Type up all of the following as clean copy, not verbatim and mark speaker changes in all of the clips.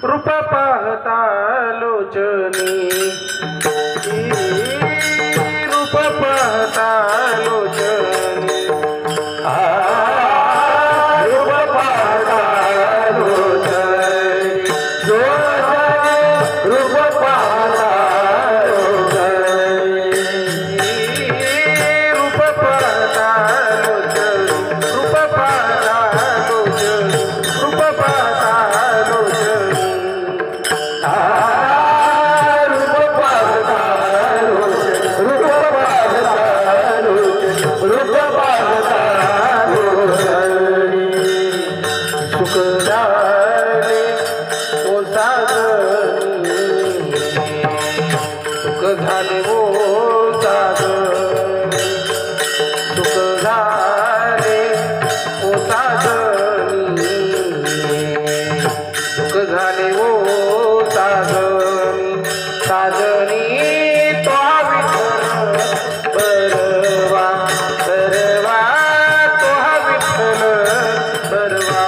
Speaker 1: रूप पाहता लोचनी रूप पाहता लोचनी रूप पाहता लोचनी रूप पाहता लोचनी रूप पाहता लोचनी रूप पाहता लोचनी रूप पाहता लोचनी झाले वो सागरी सुख झाले ओ सागरी सुख झाले वो सागरी साजनी तो विठ्ठल बरवा बरवा तो विठ्ठल बरवा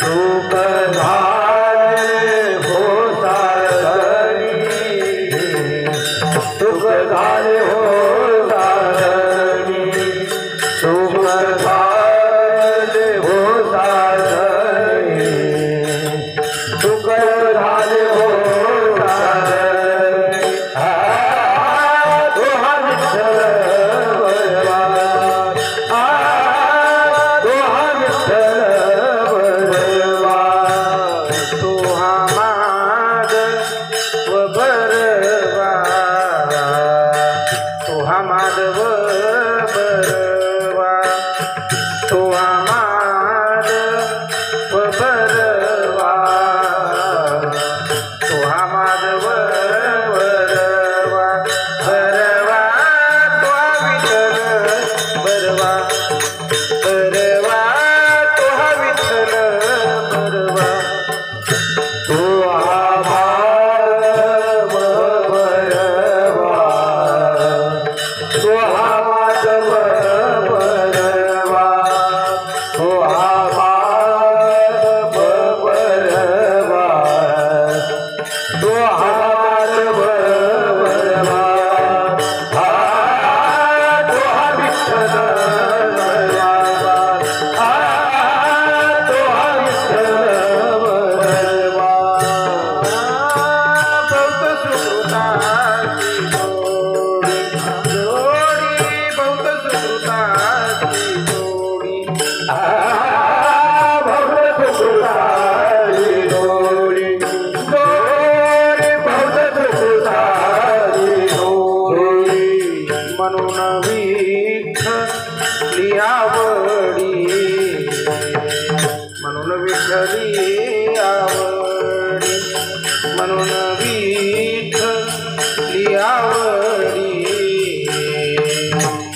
Speaker 1: सुख झाले हो सागरी सुख झाले हो साधनी सुख झाले हो साधनी सुख झाले हो साधनी दोहा विठ्ठल बरवा दोहा विठ्ठल बरवा दोहा माधव बरवा तोहा माधव बरवा तोहा माधव बरवा तोहा माधव बरवा बरवा तोहा विठ्ठल बरवा बरवा तोहा विठ्ठल बरवा तोहा माधव बरवा तोहा माधव बरवा तोहा माधव बरवा तोहा माधव बरवा तोहा विठ्ठल बरवा तोहा विठ्ठल बरवा बहुत सुकृताची जोडी बहुत सुकृताची जोडी बहुत सुकृताची जोडी बहुत सुकृताची जोडी म्हणून विठ्ठली आवडी म्हणून विठ्ठली आवडी म्हणून विठ्ठली आवडी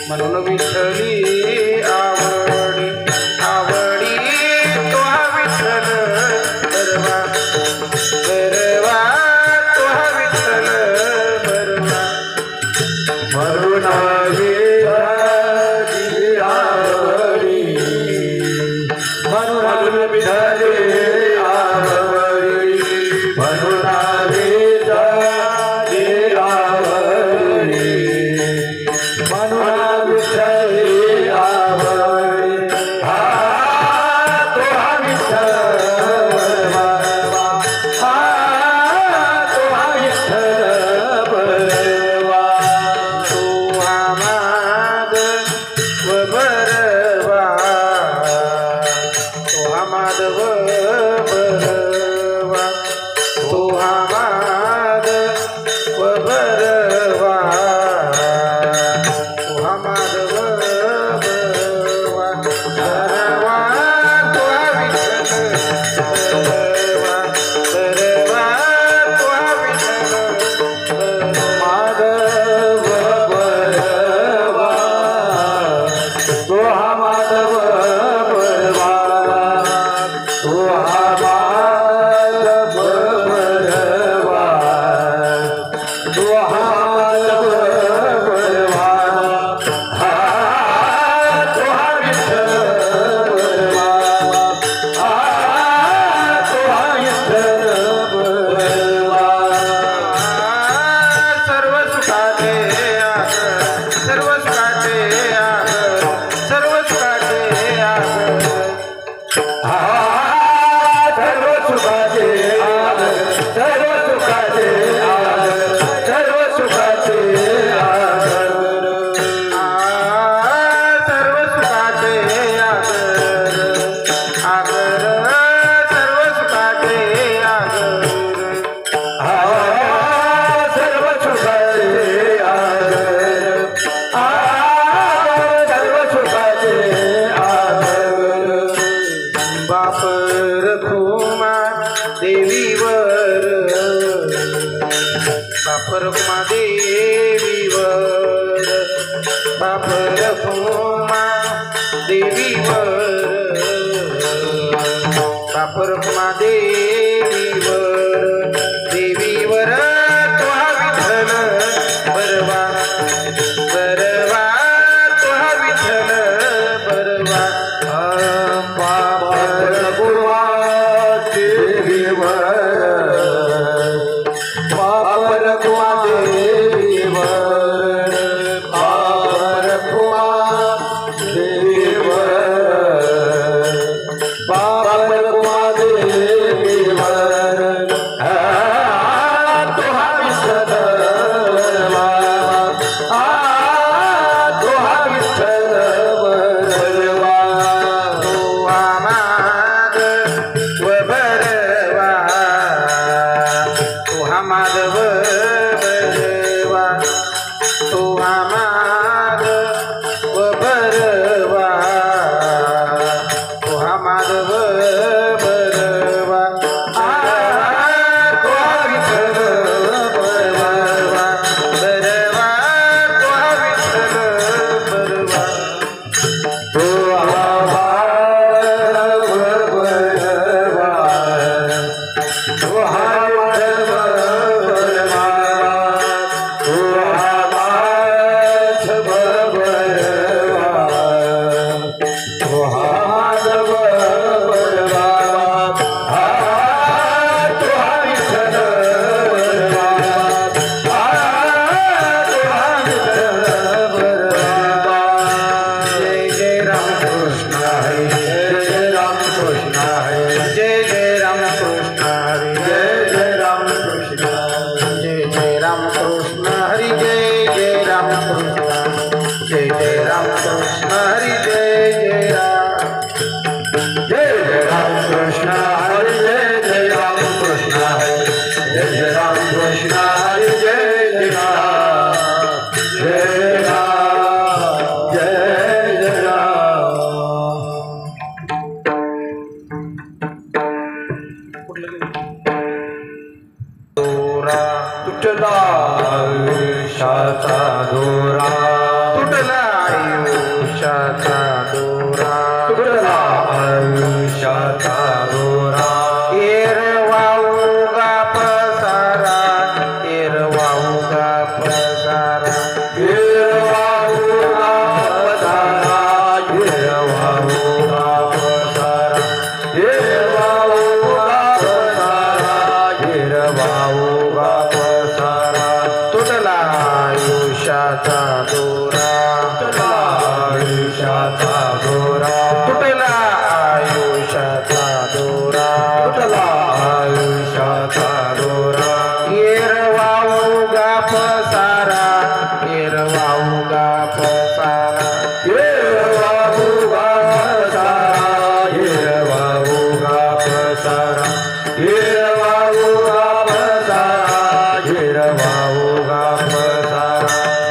Speaker 1: म्हणून विठ्ठली आवडी आवडी तोहा विठ्ठल बरवा बरवा तोहा विठ्ठल बरवा म्हणून विठ्ठली आवडी म्हणून विठ्ठली आवडी म्हणून विठ्ठली आवडी म्हणून विठ्ठली आवडी तोहा विठ्ठल बरवा तोहा विठ्ठल बरवा तोहा
Speaker 2: बाप रखुमा देवीवर बाप रखुमा देवीवर तुहा विठ्ठल बरवा बरवा तुहा विठ्ठल बरवा
Speaker 1: बाप रखुमा देवीवर बाप रखुमा देवीवर बाप रखुमा देवीवर बाप रखुमा देवीवर तुहा विठ्ठल बरवा तुहा विठ्ठल बरवा
Speaker 2: तुहा माधव बरवा तुहा माधव बरवा तुहा माधव बरवा तुहा माधव बरवा तुहा विठ्ठल बरवा बरवा तुहा विठ्ठल बरवा
Speaker 1: तुहा माधव बरवा तुहा माधव बरवा तुहा माधव बरवा तुहा माधव बरवा तुहा विठ्ठल बरवा तुहा विठ्ठल बरवा
Speaker 2: जय जय राम कृष्ण हरी
Speaker 1: जय राम कृष्ण हरे
Speaker 2: जय जय राम कृष्ण हरी
Speaker 1: जय जय राम कृष्ण
Speaker 2: जय जय राम कृष्ण हरि जय जय राम कृष्ण जय जय राम कृष्ण हरि जय जय राम
Speaker 1: जय जय राम कृष्ण हरे जय जय राम कृष्ण हरे जय जय राम कृष्ण हरे जय जय राम जय राम जय जय राम
Speaker 2: दोरा
Speaker 1: तुटला आयुष्याचा दोरा
Speaker 2: तुटला आयुष्याचा दोरा
Speaker 1: तुटला आयुष्याचा दोरा
Speaker 2: एरवाऊगा पसारा एरवाऊगा पसारा
Speaker 1: गिरवाऊगा पसारा गिरवाऊगा पसारा गिरवाऊगा पसारा गिरवाऊगा पसारा
Speaker 2: तुटला आयुष्याचा दोरा
Speaker 1: तुटला आयुष्याचा दोरा
Speaker 2: तुटला आयुष्याचा दोरा
Speaker 1: तुटला आयुष्याचा दोरा
Speaker 2: एरवाऊगा पसारा एरवाऊगा पसारा
Speaker 1: गिरवाऊगा पसारा गिरवाऊगा पसारा गिरवाऊगा पसारा गिरवाऊगा पसारा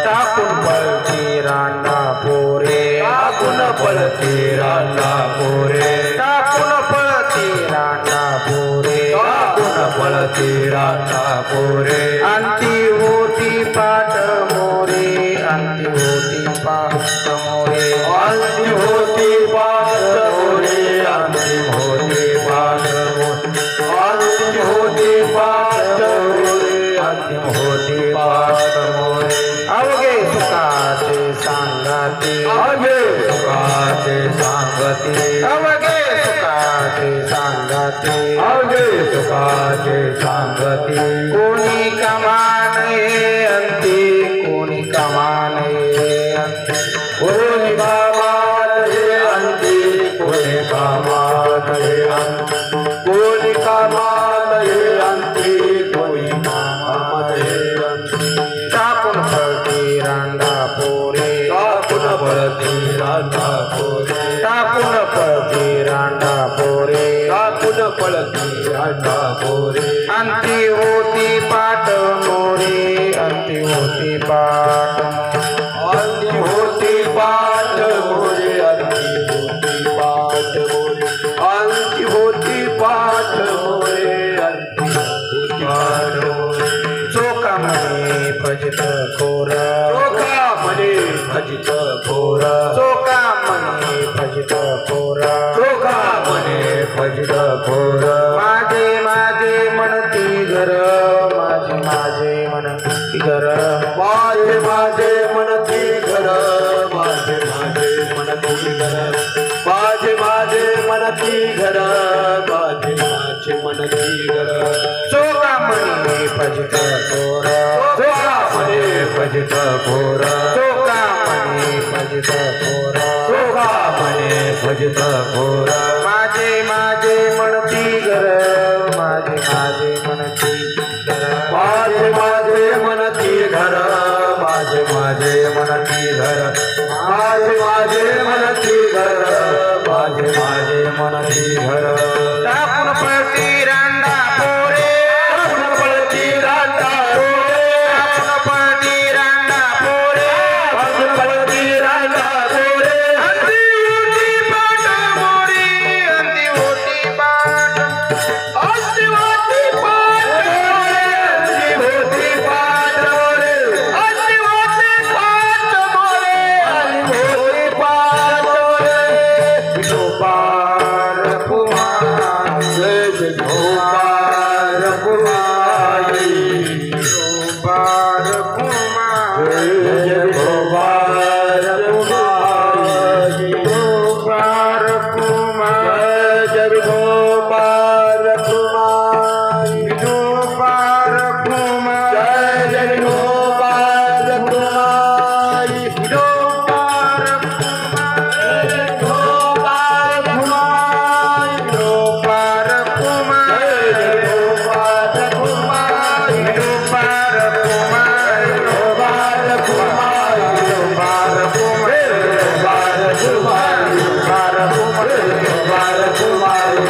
Speaker 2: टाकून पळती रांडा पोरे
Speaker 1: टाकून पळती रांडा पोरे
Speaker 2: टाकून पळती रांडा पोरे
Speaker 1: टाकून पळती रांडा पोरे
Speaker 2: अंती होती पाठ मोरे अंती होती पाठ मोरे
Speaker 1: अंती होती पाठ मोरे अंतिम होती पाठ मोरे अंतिम होती पाठ मोरे अंतिम होती पाठ मोरे
Speaker 2: अवघे सुखाचे सांगते
Speaker 1: अगे सुखाचे सांगते
Speaker 2: अवघे सुखाचे सांगते
Speaker 1: अगे सुखाचे सांगते
Speaker 2: कोणी कमान अंती कोणी कमान अंती
Speaker 1: कोणी कामात हे अंती कोणी कामात हे अंती कोणी कामात हे अंती कोणी कामात हे अंती
Speaker 2: टाकून पळती रांडा पोरे
Speaker 1: टाकून पळती रांडा पोरे
Speaker 2: टाकून पळती रांडा पोरे
Speaker 1: टाकून पळती रांडा पोरे
Speaker 2: अंती होती पाठ मोरे अंती होती पाठ
Speaker 1: अंती होती पाठ मोरे अंती होती पाठ मोरे अंती होती पाठ मोरे अंती होती पाठ मोरे
Speaker 2: चोखा म्हणे भजत खोर
Speaker 1: चोखा म्हणे भजित भजित घोरा
Speaker 2: चोका मने भजित घोरा
Speaker 1: चोखा मने भजित घोरा
Speaker 2: माझे माझे म्हणती घर माझे माझे म्हणती घर
Speaker 1: माझे माझे म्हणती घर माझे माझे म्हणती घर माझे माझे म्हणती घर माझे माझे म्हणती घर
Speaker 2: चोका मने भजित घोरा
Speaker 1: चोखा मने भजित घोरा
Speaker 2: चोका मने भजित घोरा
Speaker 1: चोखा मने भजित घोरा
Speaker 2: माझे माझे म्हणती घर माझे माझे म्हणती घर
Speaker 1: माझे माझे म्हणती घर माझे माझे म्हणती घर माझे माझे म्हणती घर माझे माझे म्हणती घर
Speaker 2: टाकून पळती रांडा पोरे
Speaker 1: टाकून पळती रांडा पोरे
Speaker 2: टाकून पळती रांडा पोरे
Speaker 1: टाकून पळती रांडा पोरे
Speaker 2: अंधी होती पाट मोरी अंधी होती पाट
Speaker 1: अंधी होती पाट मोरे अंधी होती पाट मोरे
Speaker 2: अंधी होती पाट मोरे
Speaker 1: अंधी होती पाट मोरे
Speaker 2: विठोबार कुमार
Speaker 1: जय जय गोपाल कुमारी
Speaker 2: विठोबार कुमार
Speaker 1: जय जय गोपाल कुमारी
Speaker 2: विठोबार कुमार
Speaker 1: जय जय गोपाल कुमारी
Speaker 2: विठोबार कुमार
Speaker 1: जय जय गोपाल कुमारी
Speaker 2: विठोबार
Speaker 1: गोपाल कुमारी
Speaker 2: विठोबार कुमार
Speaker 1: जय जय गोपाल कुमारी
Speaker 2: विठोबार कुमार
Speaker 1: गोपाल कुमारी
Speaker 2: विठोबार कुमार
Speaker 1: गोपाल कुमारी
Speaker 2: विठोबार कुमार
Speaker 1: गोपाल कुमारी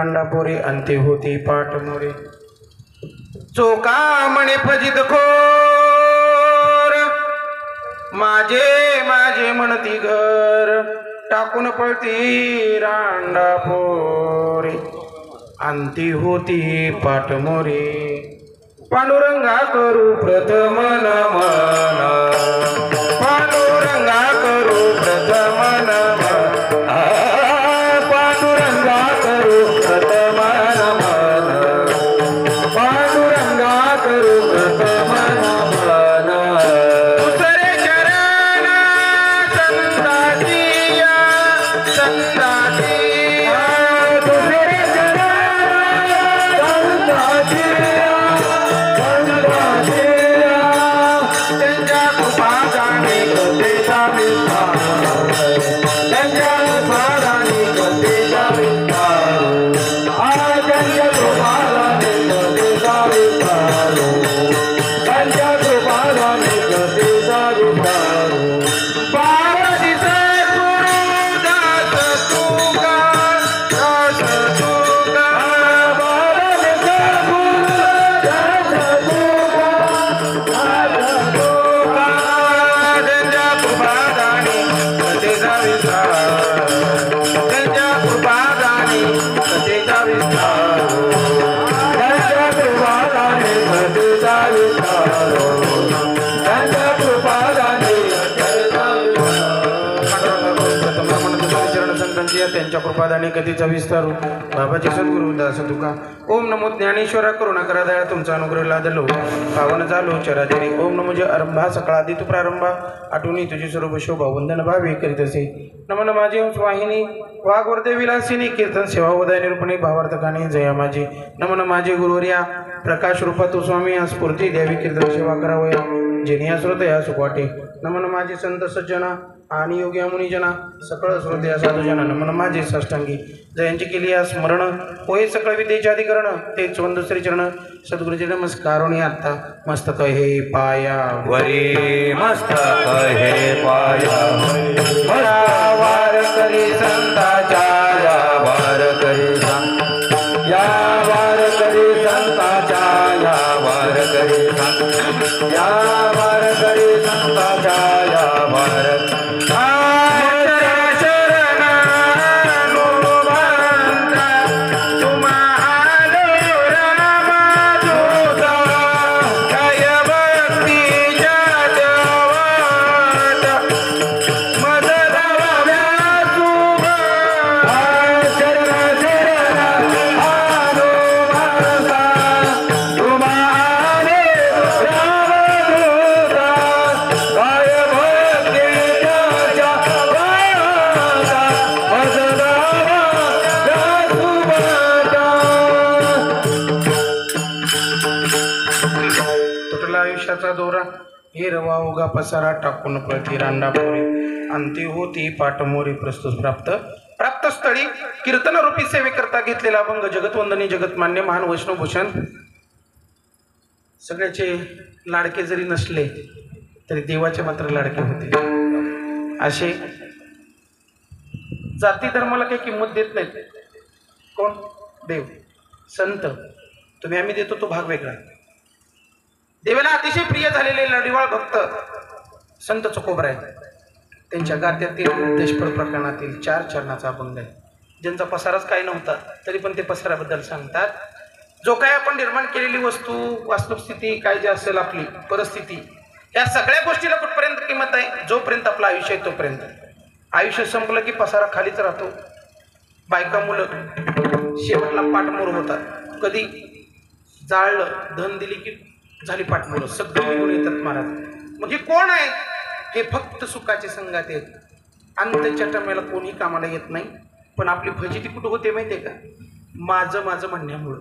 Speaker 2: रांडा पोरे अंती होती पाठ मोरे चोका म्हणे फजित खोर माझे माझे म्हणती घर टाकून पळती रांडा पोरे अंती होती पाठ मोरे पांडुरंगा करू प्रथम नमन पांडुरंगा करू प्रथम नमन पांडुरंगा करू प्रथम नमन पांडुरंगा करू प्रथम नमन दुसरे चरण संतातिया संतातिया दुसरे चरण संतातिया त्यांच्या कृपादाने कधीचा विस्तारू बाबाजी सद्गुरु दास तुका ओम नमो ज्ञानेश्वरा करुणा करा दया तुमचा अनुग्रह लादलो पावन झालो चराचरी ओम नमो जे आरंभा सकळा आदी तू प्रारंभा आठवणी तुझी सर्व शोभा वंदन भावे करीत असे नमन माझे वाहिनी वाघवर्धे विलासिनी कीर्तन सेवा उदय निरूपणे भावार्थ गाणे जया माझे नमन माझे गुरुवर्या प्रकाश रूपा तू स्वामी या स्फूर्ती द्यावी कीर्तन सेवा करावया जेणे या श्रोत या सुखवाटे नमन माझे संत सज्जना आणि योग्य मुनिजना सकळ श्रोत्या साधुजना नमन माझे साष्टांगी जयांची केली या स्मरण होय सकळ विद्येचे अधिकरण तेच वंदुश्री चरण सद्गुरूचे नमस्कार आता मस्तक हे पाया
Speaker 1: वरी मस्तक हे पाया
Speaker 2: वार करी संताच्या
Speaker 1: या वार करी संत या वार करी संताच्या या वार करी संत या वार करी संताच्या या वार
Speaker 2: दोरा हिरवा उगा पसारा टाकून पळती रांडा पोरी अंती होती पाठमोरी प्रस्तुत प्राप्त स्थळी कीर्तन रूपी सेवे करता घेतलेला अभंग जगतवंदनी जगतमान्य महान वैष्णवभूषण सगळ्याचे लाडके जरी नसले तरी देवाचे मात्र लाडके होते असे जाती धर्माला काही किंमत देत नाहीत कोण देव संत तुम्ही आम्ही देतो तो भाग वेगळा देवाला अतिशय प्रिय झालेले लढीवाळ भक्त संत चकोबराय त्यांच्या गात्यातील देशफळ प्रकरणातील 4 चरणाचा अभंग आहे ज्यांचा पसाराच काही नव्हता तरी पण ते पसाराबद्दल सांगतात जो काय आपण निर्माण केलेली वस्तू वास्तुस्थिती काय जे असेल आपली परिस्थिती या सगळ्या गोष्टीला कुठपर्यंत किंमत आहे जोपर्यंत आपलं आयुष्य आहे तोपर्यंत आयुष्य संपलं की पसारा खालीच राहतो बायका मुलं शेवटला पाठमोर होतात कधी जाळलं धन दिली की झाली पाठमोर सगळं निघून येतात महाराज म्हणजे कोण आहे हे फक्त सुखाचे संगात आहेत अंतच्या टमेला कोणी कामाला येत नाही पण आपली फजिती कुठं होते माहिती आहे का माझं माझं म्हणण्यामुळं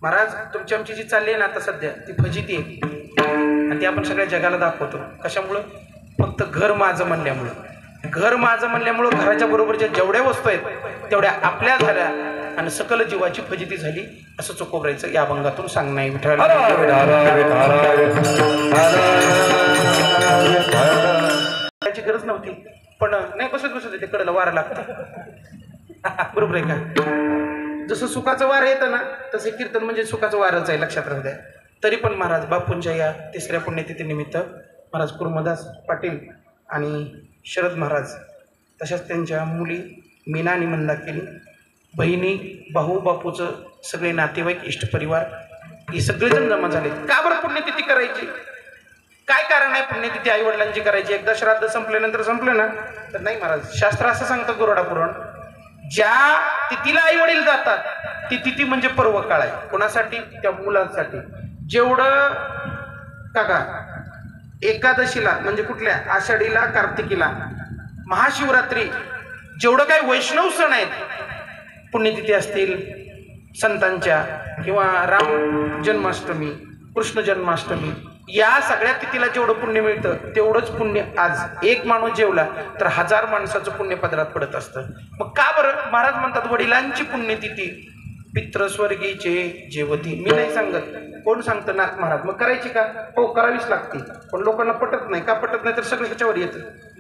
Speaker 2: महाराज तुमची आमची जी चालली आहे ना आता सध्या ती फजिती आहे आणि ती आपण सगळ्या जगाला दाखवतो कशामुळं फक्त घर माझं म्हणल्यामुळं घराच्या बरोबरच्या जेवढ्या वस्तू आहेत तेवढ्या आपल्या झाल्या आणि सकल जीवाची फजिती झाली असं चकोबरायचं या अभंगातून सांगणं आहे विठ्ठल त्याची गरज नव्हती पण नाही बसत ते कडेला वारा लागतं बरोबर आहे का जसं सुखाचं वारं येतं ना तसे कीर्तन म्हणजे सुखाचं वारंच आहे, लक्षात राहू द्या. तरी पण महाराज बापूंच्या या तिसऱ्या पुण्यतिथीनिमित्त महाराज कुर्मदास पाटील आणि शरद महाराज तशाच त्यांच्या मुली मीना आणि मंदाकिनी, बहिणी, भाऊ, बापूचं सगळे नातेवाईक, इष्टपरिवार हे सगळेजण जमा झाले. का बरं पुण्यतिथी करायची? काय कारण आहे पुण्यतिथी आई वडिलांची करायची? एकदा श्राद्ध संपल्यानंतर संपलं ना तर नाही महाराज. शास्त्र असं सांगतं गरुडा पुराण, ज्या तिथीला आई वडील जातात ती तिथी म्हणजे पर्व काळ आहे. कोणासाठी? त्या मुलांसाठी. जेवढं काका एकादशीला म्हणजे कुठल्या आषाढीला, कार्तिकीला, महाशिवरात्री जेवढं काही वैष्णव सण आहेत, पुण्यतिथी असतील संतांच्या किंवा राम जन्माष्टमी, कृष्ण जन्माष्टमी, या सगळ्या तिथीला जेवढं पुण्य मिळतं तेवढंच पुण्य आज एक माणूस जेवला तर 1000 माणसाचं पुण्य पदरात पडत असतं. मग का बरं? महाराज म्हणतात वडिलांची पुण्यतिथी पितृस्वर्गीचे जेवती. मी नाही सांगत, कोण सांगतं? नाथ महाराज. मग करायची का? हो करावीच लागते. पण लोकांना पटत नाही. का पटत नाही? तर सगळं ह्याच्यावर येतं.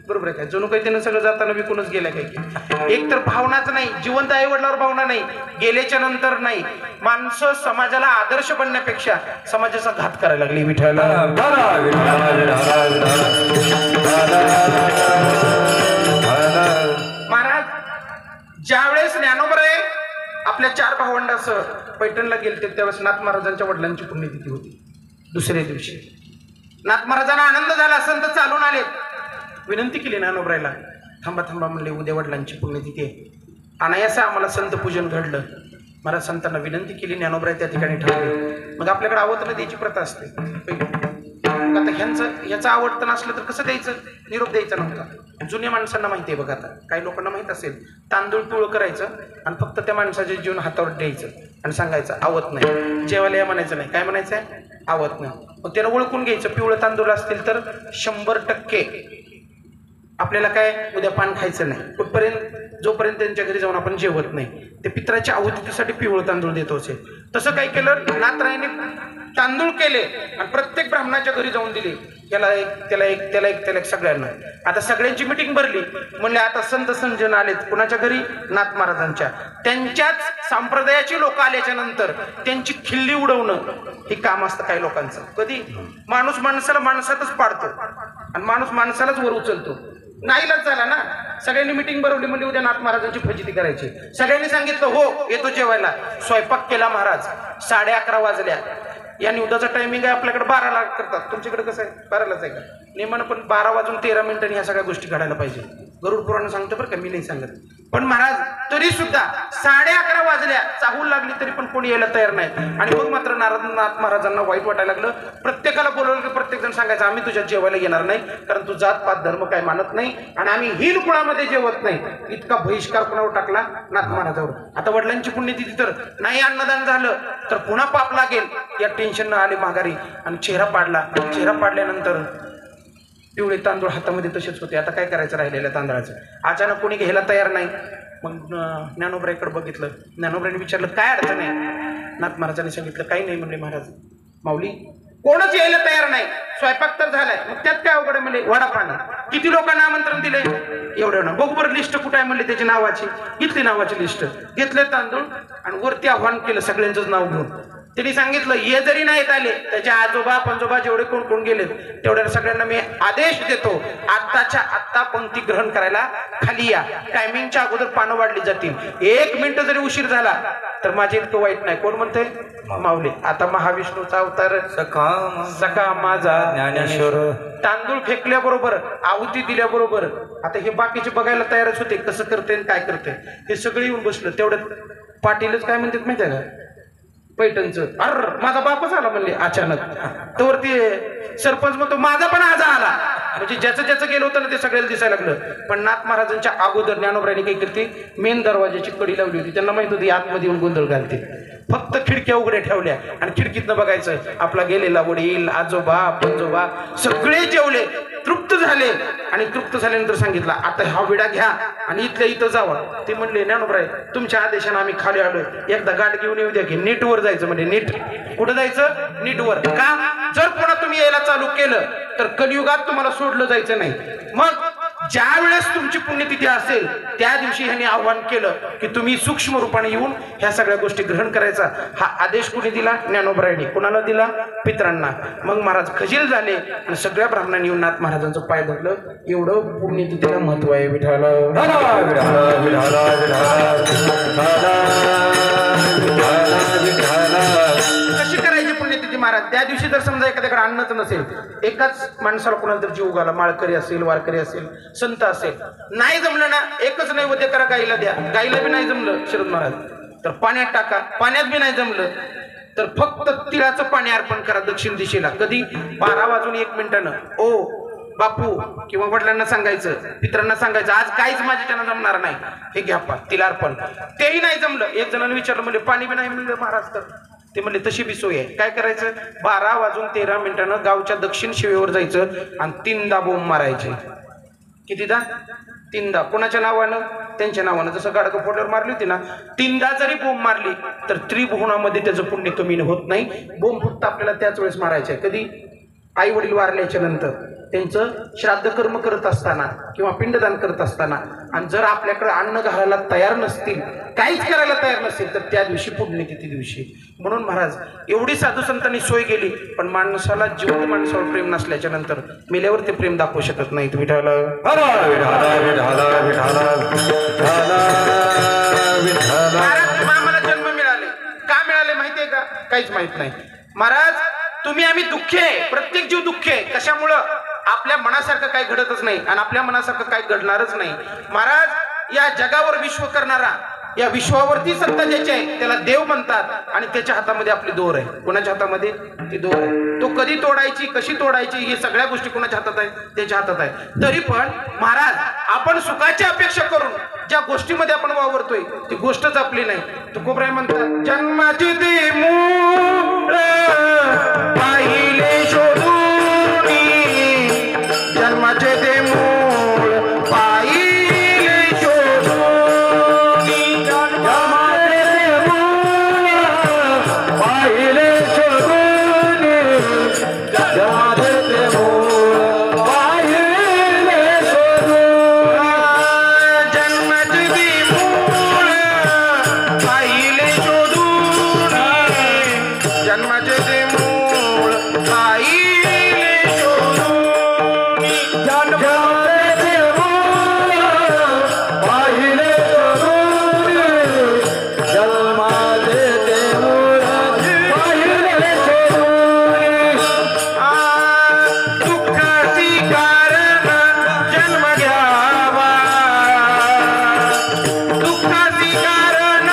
Speaker 2: बरोबर आहे काय? जणू काही त्यानं सगळं जाताना विकूनच गेल्या काही. एक तर भावनाच नाही, जिवंत आई वडिलावर भावना नाही, गेल्याच्या नंतर नाही. माणसं समाजाला आदर्श बनण्यापेक्षा समाजाचा घात करायला लागली. विठ्ठल महाराज ज्यावेळेस ज्ञानोबराय आपल्या 4 भावंडासह पैठणला गेलते त्यावेळेस नाथ महाराजांच्या वडिलांची पुण्यतिथी होती. दुसऱ्या दिवशी नाथ महाराजांना आनंद झाला. संत चालून आले, विनंती केली ज्ञानोबरायला, थांबा थांबा म्हणले, उद्या वडिलांची पुण्यतिथी आहे. अनायासं आम्हाला संत पूजन घडलं. महाराज संतांना विनंती केली, ज्ञानोबराय त्या ठिकाणी ठरले. मग आपल्याकडे आवडतं द्यायची प्रथा असते. आता ह्याचं आवडतं नसलं तर कसं द्यायचं? निरोप द्यायचा नव्हता. जुन्या माणसांना माहिती आहे बघा, आता काही लोकांना माहित असेल, तांदूळ पिवळं करायचं आणि फक्त त्या माणसाचे जीवन हातावर द्यायचं आणि सांगायचं आवत नाही. जेवायला या म्हणायचं नाही. काय म्हणायचं आहे? आवत नाही. मग त्यानं ओळखून घ्यायचं. पिवळं तांदूळ असतील तर 100% आपल्याला काय उद्या पान खायचं नाही कुठपर्यंत, जोपर्यंत त्यांच्या घरी जाऊन आपण जेवत नाही. ते पित्राच्या आहुतीसाठी पिवळं तांदूळ देतो असेल. तसं काय केलं, नाथरायाने तांदूळ केले आणि प्रत्येक ब्राह्मणाच्या घरी जाऊन दिले. त्याला एक त्याला एक त्याला एक त्याला एक सगळ्यांना. आता सगळ्यांची मिटिंग भरली. म्हणले आता संत संजन आलेत. कुणाच्या घरी? नाथ महाराजांच्या. त्यांच्याच संप्रदायाची लोक आल्याच्या नंतर त्यांची खिल्ली उडवणं हे काम असतं काही लोकांचं. कधी माणूस माणसाला माणसातच पाडतो आणि माणूस माणसालाच वर उचलतो. नाईलाज झाला ना. सगळ्यांनी मिटिंग भरवली, म्हणजे उद्या नाथ महाराजांची फजिती करायची. सगळ्यांनी सांगितलं हो येतो जेवायला. स्वयंपाक केला महाराज. 11:30 वाजल्या. या निवदाचा टायमिंग आहे आपल्याकडे 12ला करतात. तुमच्याकडे कसं आहे? 12लाच आहे का? नेमानं पण 12 वाजून 13 मिनिटांनी ह्या सगळ्या गोष्टी घडायला पाहिजे. गरुड पुराण सांगतं बरं का, मी नाही सांगत. पण महाराज तरी सुद्धा 11:30 वाजल्या, चाहूल लागली तरी पण कोणी यायला तयार नाही. आणि मग मात्र नाथ महाराजांना वाईट वाटायला लागलं. प्रत्येकाला बोलवलं की प्रत्येक जण सांगायचं आम्ही तुझ्या जेवायला येणार नाही, कारण तू जात पात धर्म काय मानत नाही आणि आम्ही हिल कुळामध्ये जेवत नाही. इतका बहिष्कार कुणावर टाकला? नाथ महाराजावर. आता वडिलांची पुण्यतिथी तर नाही अन्नदान झालं तर पुन्हा पाप लागेल या टेन्शन न आले माघारी आणि चेहरा पाडला. चेहरा पाडल्यानंतर पिवळे तांदूळ हातामध्ये तसेच होते. आता काय करायचं राहिलेल्या तांदळाचं? अचानक कोणी घ्यायला तयार नाही. मग ज्ञानोबरायकडे बघितलं. ज्ञानोबरायने विचारलं काय अडचण आहे? नाथ महाराजांनी सांगितलं काही नाही. म्हणले महाराज माऊली कोणच यायला तयार नाही. स्वयंपाक तर झालाय, मग त्यात काय अवघड आहे? म्हणले वडा पाणी. किती लोकांना आमंत्रण दिले? एवढं ना. बघू बरं लिस्ट कुठं आहे? म्हणले त्याची नावाची. घेतली नावाची लिस्ट, घेतले तांदूळ आणि वरती आव्हान केलं सगळ्यांचंच नाव घेऊन. त्यांनी सांगितलं हे जरी नाहीत आले, त्याचे आजोबा पंजोबा जेवढे कोण कोण गेलेत तेवढ्या सगळ्यांना मी आदेश देतो, आत्ताच्या आत्ता पंक्ती ग्रहण करायला खाली या. टायमिंगच्या अगोदर पानं वाढली जातील. 1 मिनिट जरी उशीर झाला तर माझे इतकं वाईट नाही. कोण म्हणतंय? माऊली. आता महाविष्णूचा अवतार सखा माझा ज्ञानेश्वर. तांदूळ फेकल्याबरोबर, आहुती दिल्याबरोबर आता हे बाकीचे बघायला तयारच होते कसं करते काय करते. हे सगळे येऊन बसलं. तेवढ्यात पाटीलच काय म्हणतात माहिती आहे का? पैठणचं. अर माझा बापच आला म्हणले अचानक. तर ते सरपंच म्हणतो माझा पण आज आला. म्हणजे ज्याचं ज्याचं गेलं होतं ना ते सगळ्याला दिसायला लागलं. पण नाथ महाराजांच्या अगोदर ज्ञानोबरायने काय करते? मेन दरवाजाची कडी लावली होती. त्यांना माहित होती आतमध्ये येऊन गोंधळ घालते. फक्त खिडक्या उघड्या ठेवल्या आणि खिडकीतनं बघायचं आपला गेलेला वडील आजोबा पंजोबा सगळे जेवले, तृप्त झाले. आणि तृप्त झाल्यानंतर सांगितलं आता हा विडा घ्या आणि इथल्या इथं जावा. ते म्हणले ज्ञानोबराय तुमच्या आदेशाने आम्ही खाली आलोय, एकदा गाठ घेऊन येऊ द्या की. नीटवर जायचं. म्हणजे नीट कुठं जायचं? नीटवर. का? जर पुन्हा तुम्ही यायला चालू केलं तर कलियुगात तुम्हाला सोडलं जायचं नाही. मग ज्या वेळेस तुमची पुण्यतिथी असेल त्या दिवशी ह्यांनी आव्हान केलं की तुम्ही सूक्ष्म रूपाने येऊन ह्या सगळ्या गोष्टी ग्रहण करायचा. हा आदेश कोणी दिला? ज्ञानोबरायांनी. कोणाला दिला? पितरांना. मग महाराज खजील झाले आणि सगळ्या ब्राह्मणांनी येऊन नाथ महाराजांचं पाय धरलं. एवढं पुण्यतिथीला महत्व आहे. विठाल कशी करायची पुण्यतिथी महाराज? त्या दिवशी जर समजा एखाद्याकडे अन्नच नसेल, एकाच माणसाला कोणाला तर जीव घाला, माळकरी असेल, वारकरी असेल, संत असेल, नाही जमलं ना एकच नैवेद्य करा, गाईला द्या. गाईला बी नाही जमलं शरद महाराज तर पाण्यात टाका. पाण्यात बी नाही जमलं तर फक्त तिळाचं पाणी अर्पण करा दक्षिण दिशेला. कधी? 12:01 ओ बापू किंवा वडिलांना सांगायचं, पित्रांना सांगायचं आज काहीच माझ्याच्यानं जमणार नाही, हे घ्या पा तिलार्पण. तेही नाही जमलं. एक जणांनी विचारलं म्हणजे पाणी बी नाही मिळलं महाराज तर ते म्हणले तशी बी सोय आहे. काय करायचं? 12:13 गावच्या दक्षिण शिवेवर जायचं आणि 3दा बोंब मारायचे. कितीदा? 3दा. कोणाच्या नावानं? त्यांच्या नावानं. जसं गाडगं फोडल्यावर मारली होती ना, 3दा जरी बोंब मारली तर त्रिभुवनामध्ये त्याचं पुण्य कमी होत नाही. बोंब फक्त आपल्याला त्याच वेळेस मारायचे. कधी? आई वडील वारल्याच्या नंतर त्यांचं श्राद्ध कर्म करत असताना किंवा पिंडदान करत असताना. आणि जर आपल्याकडे अन्न घालायला तयार नसतील, काहीच करायला तयार नसतील तर त्या दिवशी पुण्यतिथी दिवशी. म्हणून महाराज एवढी साधू संतांनी सोय केली. पण माणसाला जिवंत माणसावर प्रेम नसल्याच्या नंतर मेल्यावर ते प्रेम दाखवू शकत नाही. तुम्ही आम्हाला जन्म मिळाले का मिळाले माहितीये का? काहीच माहित नाही महाराज. तुम्ही आम्ही दुःखी आहे. प्रत्येक जीव दुःखी आहे. कशामुळं? आपल्या मनासारखं काही घडतच नाही आणि आपल्या मनासारखं काही घडणारच नाही महाराज. या जगावर विश्व करणारा, या विश्वावरती सत्ता ज्याची आहे त्याला देव म्हणतात आणि त्याच्या हातामध्ये आपली दोर आहे. कोणाच्या हातामध्ये? ती दोर आहे. तो कधी तोडायची, कशी तोडायची, हे सगळ्या गोष्टी कोणाच्या हातात आहे? त्याच्या हातात आहे. तरी पण महाराज आपण सुखाची अपेक्षा करून ज्या गोष्टीमध्ये आपण वावरतोय ती गोष्टच आपली नाही. तुकोबराय म्हणतात जन्माची ती मूळ पाहिले शोधून, जन्माचे ते मूळ पाहिले शोधून, जन्माचे ते मूळ पाहिले शोधून, जन्माचे ते मूळ पाहिले शोधून, जन्माचे ते मूळ पाहिले शोधून, जन्माचे ते मूळ पाहिले शोधून, जन्माचे ते मूळ पाहिले शोधून, जन्माचे ते मूळ पाहिले शोधून. दुःखाची कारण जन्म घ्यावा, दुःखाची कारण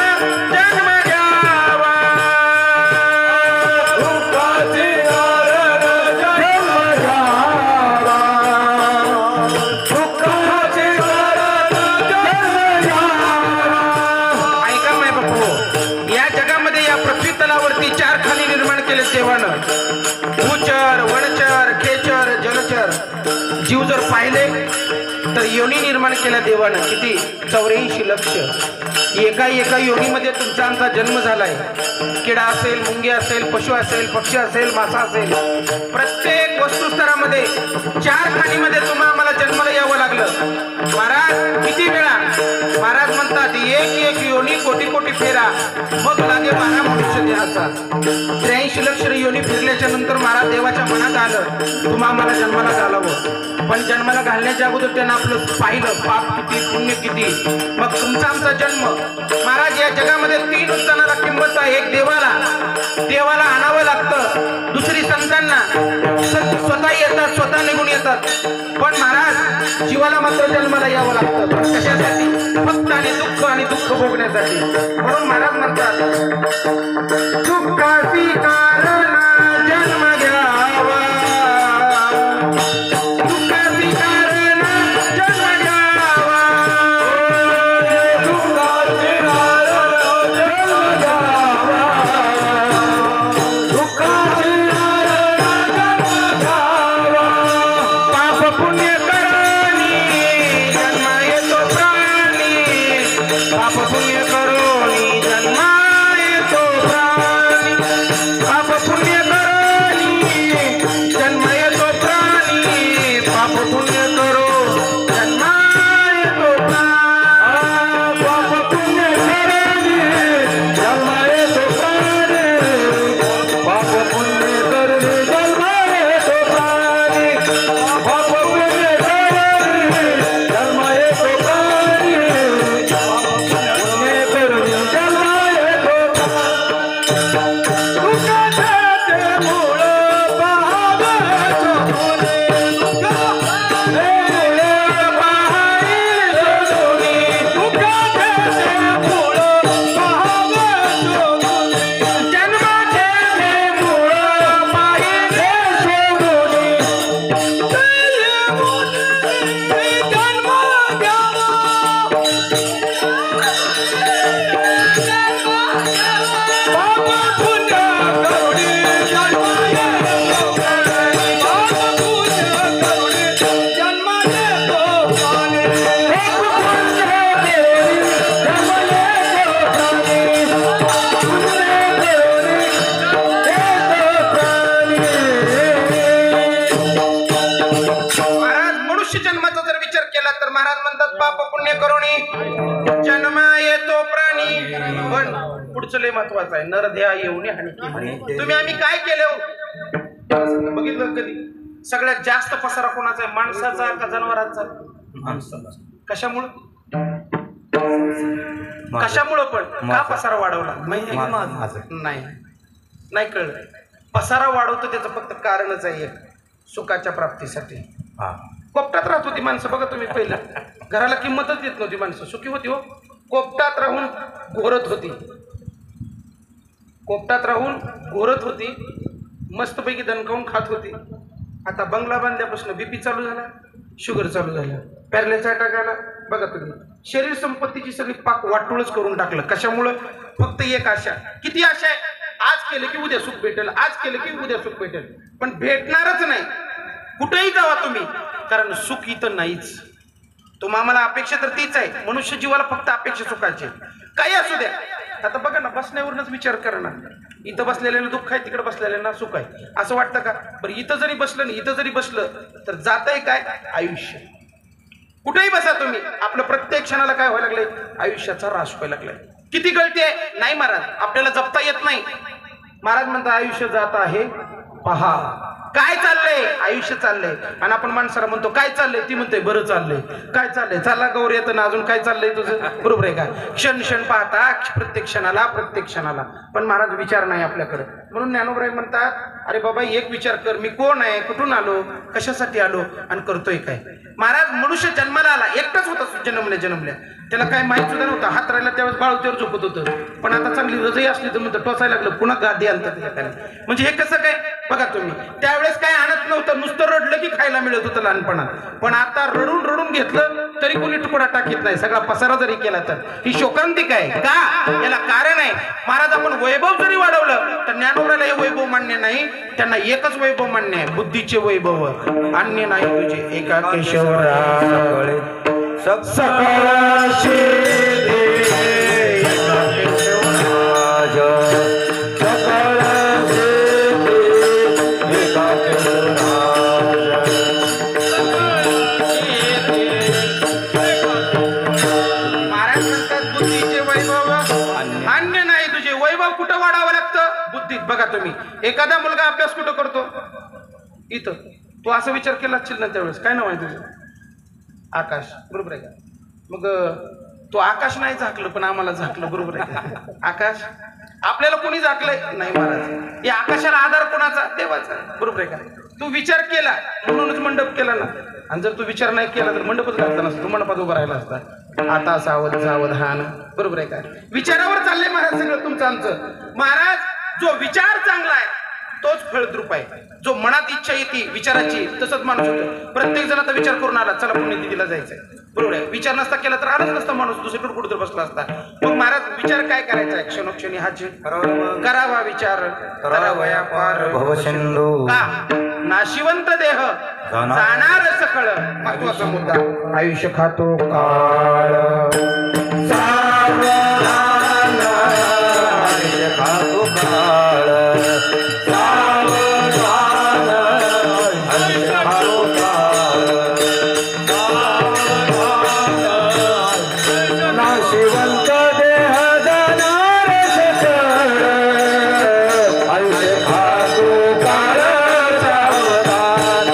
Speaker 2: जन्म घ्यावा, दुःखाची कारण जन्म घ्यावा, दुःखाची कारण जन्म घ्यावा. ऐका माय बापू, या जगामध्ये या पृथ्वी तलावरती 4 खाणी निर्माण केले देवानं. भूचर, वनचर, खेचर, जलचर. जीव जर पाहिले तर योनी निर्माण केल्या देवानं. किती? 84 लक्ष. एका एका योनीमध्ये तुमचा आमचा जन्म झालाय. किडा असेल, मुंगी असेल, पशु असेल, पक्षी असेल, मासा असेल, प्रत्येक वस्तुस्तरामध्ये 4 खाणीमध्ये तुम्हाला आम्हाला जन्माला यावं लागलं. महाराज किती वेळा? महाराज म्हणतात एक एक योनी कोटी कोटी फेरा मग लागे 12 मनुष्य देहाचा. 83 लक्ष योनी फिरल्याच्या नंतर महाराज देवाच्या मनात आलं तुम्हा आम्हाला जन्माला घालावं. पण जन्माला घालण्याच्या अगोदर त्यानं आपलं पाहिलं पाप किती, पुण्य किती. मग तुमचा आमचा जन्म. महाराज या जगामध्ये 3 जणांना किंमत आहे. एक देवाला आणावं लागतं, दुसरी संतांना. स्वतः येतात, स्वतः निघून येतात. पण महाराज जीवाला मात्र जन्माला यावं लागतं. कशासाठी? फक्त आणि दुःख भोगण्यासाठी. म्हणून महाराज म्हणतात दुःखाची कारण जन्म घ्यावा, दुःखाची कारण जन्म घ्यावा, दुःखाची कारण जन्म घ्यावा, दुःखाची कारण जन्म घ्यावा. पाप पुण्य करणी जन्म येतो प्राणी, पाप पुण्य करोनी जन्मा येतो प्राणी, पाप पुण्य करोनी महत्वाचं आहे. नरध्या येऊन हानी तुम्ही आम्ही काय केलं बघितलं कधी? सगळ्यात जास्त पसारा कोणाचा आहे, माणसाचा का जनावरांचा? माणसाचा. कशामुळं कशामुळं पण का पसारा वाढवला माहिती नाही? नाही कळलं. पसारा वाढवतो त्याचं फक्त कारणच आहे एक, सुखाच्या प्राप्तीसाठी. कोपटात राहत होती माणसं बघा तुम्ही. पहिलं घराला किंमतच देत नव्हती माणसं. सुखी होती हो, कोपटात राहून घोरत होती. कोपटात राहून घोरत होती, मस्तपैकी दणकावून खात होती. आता बंगला बांधल्यापासून बीपी चालू झाला, शुगर चालू झालं, पॅरलेस अटॅक आला. बघा तुम्ही, शरीर संपत्तीची सगळी पाक वाटोळच करून टाकलं. कशामुळं? फक्त एक आशा. किती आशा आहे? आज केलं की उद्या सुख भेटेल, आज केलं की उद्या सुख भेटेल, पण भेटणारच नाही. कुठेही जावा तुम्ही, कारण सुख इथं नाहीच. तुम्हाला अपेक्षा तर तीच आहे. मनुष्य जीवाला फक्त अपेक्षा सुखाची, काही असू द्या. आता बघा ना, बसण्यावरूनच विचार करा ना. इथं बसलेल्याला दुःख आहे, तिकडे बसलेल्याला सुख आहे, असं वाटतं का? बरं, इथं जरी बसलं नाही, इथं जरी बसलं तर जातंय काय? आयुष्य. कुठेही बसा तुम्ही, आपलं प्रत्येक क्षणाला काय व्हायला लागलंय? आयुष्याचा ऱ्हास व्हायला लागलाय. किती गळती आहे? नाही महाराज, आपल्याला जपता येत नाही. महाराज म्हणतात आयुष्य जात आहे पहा. काय चाललंय? आयुष्य चाललंय. आणि आपण माणसाला म्हणतो काय चाललंय, ती म्हणते बरं चाललंय. काय चाललंय? चालला गौर येतं ना, अजून काय चाललंय तुझं? बरोबर आहे का? क्षण क्षण पाहता, प्रत्येक क्षणाला. पण महाराज विचार नाही आपल्याकडे. म्हणून ज्ञानोबराय म्हणतात, अरे बाबा एक विचार कर, मी कोण आहे, कुठून आलो, कशासाठी आलो आणि करतोय काय? महाराज मनुष्य जन्माला आला, एकटाच होता जन्मल्या. त्याला काय माहित सुद्धा नव्हतं. हात राहिला त्यावेळेस बाळूतीवर झोपत होतं. पण आता चांगली रजई असली तर म्हणतं टोचायला लागलं, पुन्हा गादी आणतात. म्हणजे हे कसं काय? बघा तुम्ही, त्यावेळेस काय आणत नव्हतं, नुसतं रडलं की खायला मिळत होतं लहानपणात. पण आता रडून घेतलं तरी कोणी तुकडा टाकीत नाही. सगळा पसारा जरी केला तर ही शोकांतिक आहे का? याला कारण आहे. महाराज आपण वैभव जरी वाढवलं तर ज्ञानोबरायला हे वैभव मान्य नाही. त्यांना एकच वैभव मान्य आहे, बुद्धीचे वैभव. अन्य नाही तुझे एका केशवरा
Speaker 1: सकळाशी
Speaker 2: बघा तुम्ही, एखादा मुलगा अभ्यास कुठं करतो? इथं. तू असं विचार केला असशील ना त्यावेळेस, काय नाव आहे तुझं? आकाश. बरोबर आहे का? मग तो आकाश नाही झाकलं पण आम्हाला झाकलं. बरोबर आहे का? आकाश आपल्याला कोणी झाकलंय? नाही महाराज. या आकाशाला आधार कोणाचा? देवाचा. बरोबर आहे का? तू विचार केला म्हणूनच मंडप केला ना. आणि जर तू विचार नाही केला तर मंडपच घालता नसता, तू मंडपात उभा राहिला असता. आता सावधान. बरोबर आहे का? विचारावर चाललंय महाराज सगळं तुमचं आमचं. महाराज जो विचार चांगला आहे तोच फळद्रूप आहे. जो मनात इच्छा येते विचाराची तसंच माणूस होतो. प्रत्येक जण आता विचार करून आला, चला पुण्यतिथीला जायचंय. बरोबर आहे. विचार नसता केला तर आलाच नसता माणूस, दुसरीकडे कुठेतरी बसला असता. मग महाराज विचार काय करायचा आहे? क्षणोक्षणी हाच करावा विचार, करावया पार
Speaker 1: भवसिंधू
Speaker 2: का नाशिवंत देह जाणार सकळ. महत्वाचा मुद्दा, आयुष्य खातो काळ.
Speaker 1: खातो काळ नाशिवंत देह जाणार सकळ. आयुष्य खातो काळ सावधान.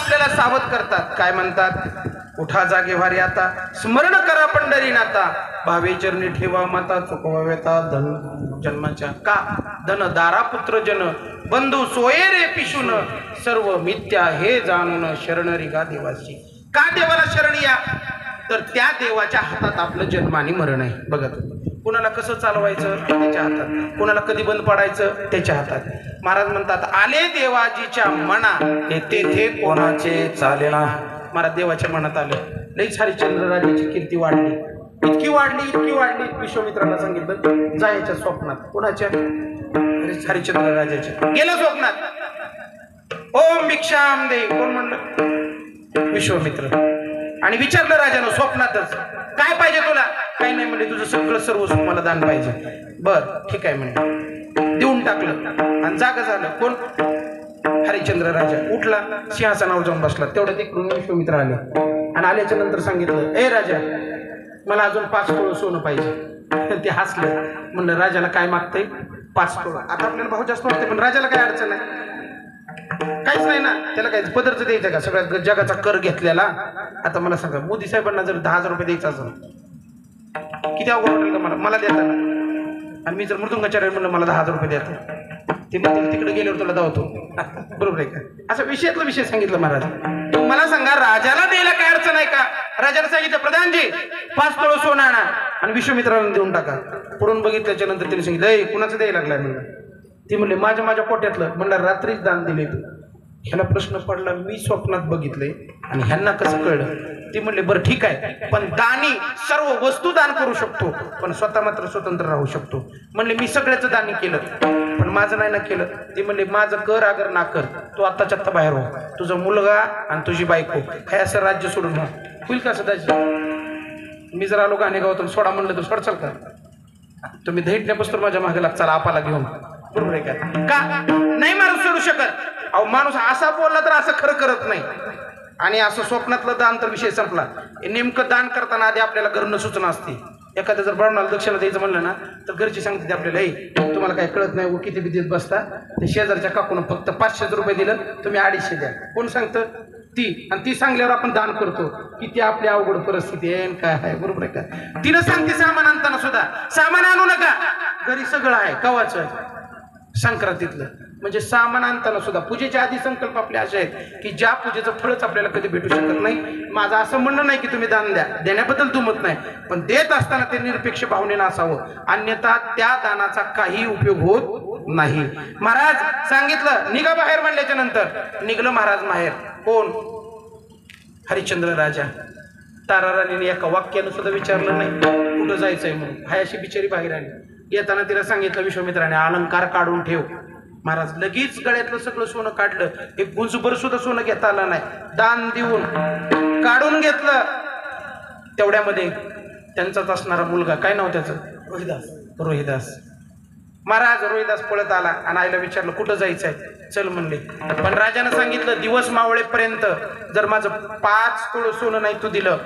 Speaker 2: आपल्याला सावध करतात. काय म्हणतात? उठा जागे भारी आता, स्मरण करा पंढरी नाता, भावे चरणी ठेवा माता, चुकवावेता धन जन्माच्या. का? धन दारा पुत्र जन, बंधू सोये रे पिशून, सर्व मिथ्या हे जाणून शरणरी गा देवाची. का देवाला शरण या? तर त्या देवाच्या हातात आपलं जन्म आणि मरण आहे. बघा तुम्ही, कुणाला कसं चालवायचं त्याच्या हातात, कुणाला कधी बंद पडायचं त्याच्या हातात. महाराज म्हणतात, आले देवाजीच्या मना, हे तेथे कोणाचे चालेना. महाराज देवाच्या मनात आले. लई हरिश्चंद्र राजाची कीर्ती वाढली, इतकी वाढली. विश्वामित्राला सांगितलं जायच्या स्वप्नात. कुणाच्या? हरिश्चंद्र राजाच्या. गेलं स्वप्नात. ओम भिक्षाम दे. कोण म्हणलं? विश्वामित्र. आणि विचारलं राजानं स्वप्नातच, काय पाहिजे तुला? काही नाही म्हणजे, तुझं सगळं सर्वस्व मला दान पाहिजे. बर ठीक आहे म्हणजे, देऊन टाकलं आणि जागा झालं. कोण? हरिश्चंद्र राजा. उठला, सिंहासनावर जाऊन बसला. तेवढं तिकडून विश्वामित्र आले आणि आल्याच्या नंतर सांगितलं, ए राजा, मला अजून 5 तोळ सोनं पाहिजे. ते हसलं. म्हणलं राजाला काय मागतंय? 5 तोळ. आता आपल्याला भाव जास्त वाटते, पण राजाला काय अडचण आहे? काहीच नाही ना, त्याला काय पदरच द्यायचं का? सगळ्या जगाचा कर घेतलेला. आता मला सांगा, मोदी साहेबांना जर 10,000 रुपये द्यायचा असेल, किती अवघड वाटेल का मला? मला देताना. आणि मी जर मृदुंगाचार्य म्हणलं मला 10,000 रुपये द्यायचं, ते म्हणतील तिकडे गेल्यावर तुला दावतो. बरोबर आहे का? असा विषयातला विषय सांगितलं महाराज. मला सांगा, राजाला द्यायला काय अडचण आहे का? राजाला सांगितलं, प्रधानजी 5 तोळ सोनं आणा आणि विश्वामित्राला देऊन टाका. पुढून बघितल्याच्या नंतर त्यांनी सांगितलं, कुणाचं द्यायला लागलाय म्हणलं. ती म्हणले माझ्या पोट्यातलं. म्हणलं रात्रीच दान दिले तू. ह्याला प्रश्न पडला, मी स्वप्नात बघितले आणि ह्यांना कसं कळलं? ती म्हणले बरं ठीक आहे, पण दानी सर्व वस्तू दान करू शकतो, पण स्वतः मात्र स्वतंत्र राहू शकतो. म्हणले मी सगळ्याचं दानी केलं, पण माझं नाही ना केलं. ती म्हणले माझं कर अगर ना कर, तू आत्ताच्या आत्ता बाहेर हो. तुझा मुलगा आणि तुझी बायको हे असं राज्य सोडून हो. होईल का सदाची? मी जर आलो गाणे गावतो सोडा म्हणलं तर सोडचाल का? तुम्ही धैर्यपासून माझ्या मागे लागचाल आपाला घेऊन. बरोबर आहे का? नाही माणूस सोडू शकत. अहो माणूस असा बोलला तर असं खरं करत नाही. आणि असं स्वप्नातलं दान तर विषय संपला. नेमकं दान करताना आधी आपल्याला घरनं सूचना असते. एखादं जर ब्राह्मणाला दक्षिणा द्यायचं म्हणलं ना, तर घरची सांगते आपल्याला, हे तुम्हाला काही कळत नाही, किती बिदीत बसता. ते शेजारच्या काकून फक्त 500 रुपये दिलं, तुम्ही 250 द्या. कोण सांगतं? ती. आणि ती सांगल्यावर आपण दान करतो. किती आपली अवघड परिस्थिती आहे काय आहे. बरोबर आहे का? तिनं सांगते सामान आणताना सुद्धा, सामान आणू नका, घरी सगळं आहे. कवाचं? संक्रांतीतलं. म्हणजे सामान आणताना सुद्धा पूजेच्या आधी संकल्प आपले असे आहेत की ज्या पूजेचं फळच आपल्याला कधी भेटू शकत नाही. माझं असं म्हणणं नाही की तुम्ही दान द्या, देण्याबद्दल दुमत नाही, पण देत असताना ते निरपेक्ष भावनेनं असावं, अन्यथा त्या दानाचा काही उपयोग होत नाही. महाराज सांगितलं निघा बाहेर म्हणल्याच्या नंतर निघलं महाराज बाहेर. कोण? हरिश्चंद्र राजा. ताराराणीने एका वाक्यानं सुद्धा विचारलं नाही कुठं जायचंय म्हणून. हायाशी बिचारी बाहेर आली. येताना तिला सांगितलं विश्वामित्राने, अलंकार काढून ठेव. महाराज लगेच गळ्यातलं सगळं सोनं काढलं. एक गुंजभर सुद्धा सोनं घेता आलं नाही. दान देऊन काढून घेतलं. तेवढ्यामध्ये त्यांचाच असणारा मुलगा, काय नाव त्याचं? रोहिदास. महाराज रोहिदास पळत आला आणि आईला विचारलं कुठं जायचंय? चल म्हणले. पण राजानं सांगितलं दिवस मावळेपर्यंत जर माझं 5 तोळ सोनं नाही तू दिलं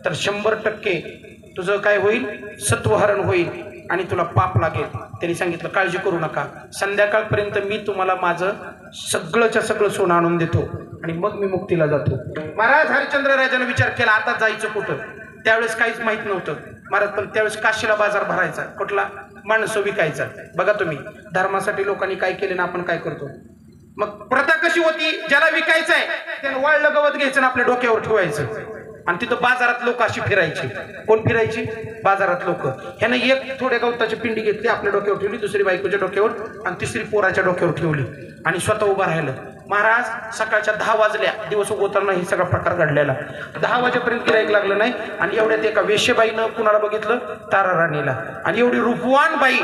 Speaker 2: तर 100% तुझं काय होईल? सत्वहरण होईल आणि तुला पाप लागेल. त्यांनी सांगितलं काळजी करू नका, संध्याकाळपर्यंत मी तुम्हाला माझं सगळंच्या सगळं सोनं आणून देतो आणि मग मी मुक्तीला जातो. महाराज हरिश्चंद्र राजाने विचार केला आता जायचं कुठं. त्यावेळेस काहीच माहित नव्हतं महाराज, पण त्यावेळेस काशीला बाजार भरायचा. कुठला? माणसं विकायचा. बघा तुम्ही धर्मासाठी लोकांनी काय केले ना आपण काय करतो. मग प्रथा कशी होती, ज्याला विकायचं आहे त्यानं वाळलं गवत घ्यायचं आणि आपल्या डोक्यावर ठेवायचं आणि तिथं बाजारात लोक अशी फिरायची. कोण फिरायची? बाजारात लोक. ह्यानं एक थोड्या गवताची पिंडी घेतली, आपल्या डोक्यावर ठेवली, दुसरी बायकोच्या डोक्यावर आणि तिसरी पोराच्या डोक्यावर ठेवली आणि स्वतः उभा राहिलं. महाराज सकाळच्या 10 वाजल्या, दिवस उगवताना ही सगळा प्रकार घडलेला. 10 वाजेपर्यंत गिराईक लागलं नाही आणि एवढ्यात एका वेश्येबाईनं कुणाला बघितलं? ताराराणीला. आणि एवढी रूपवान बाई.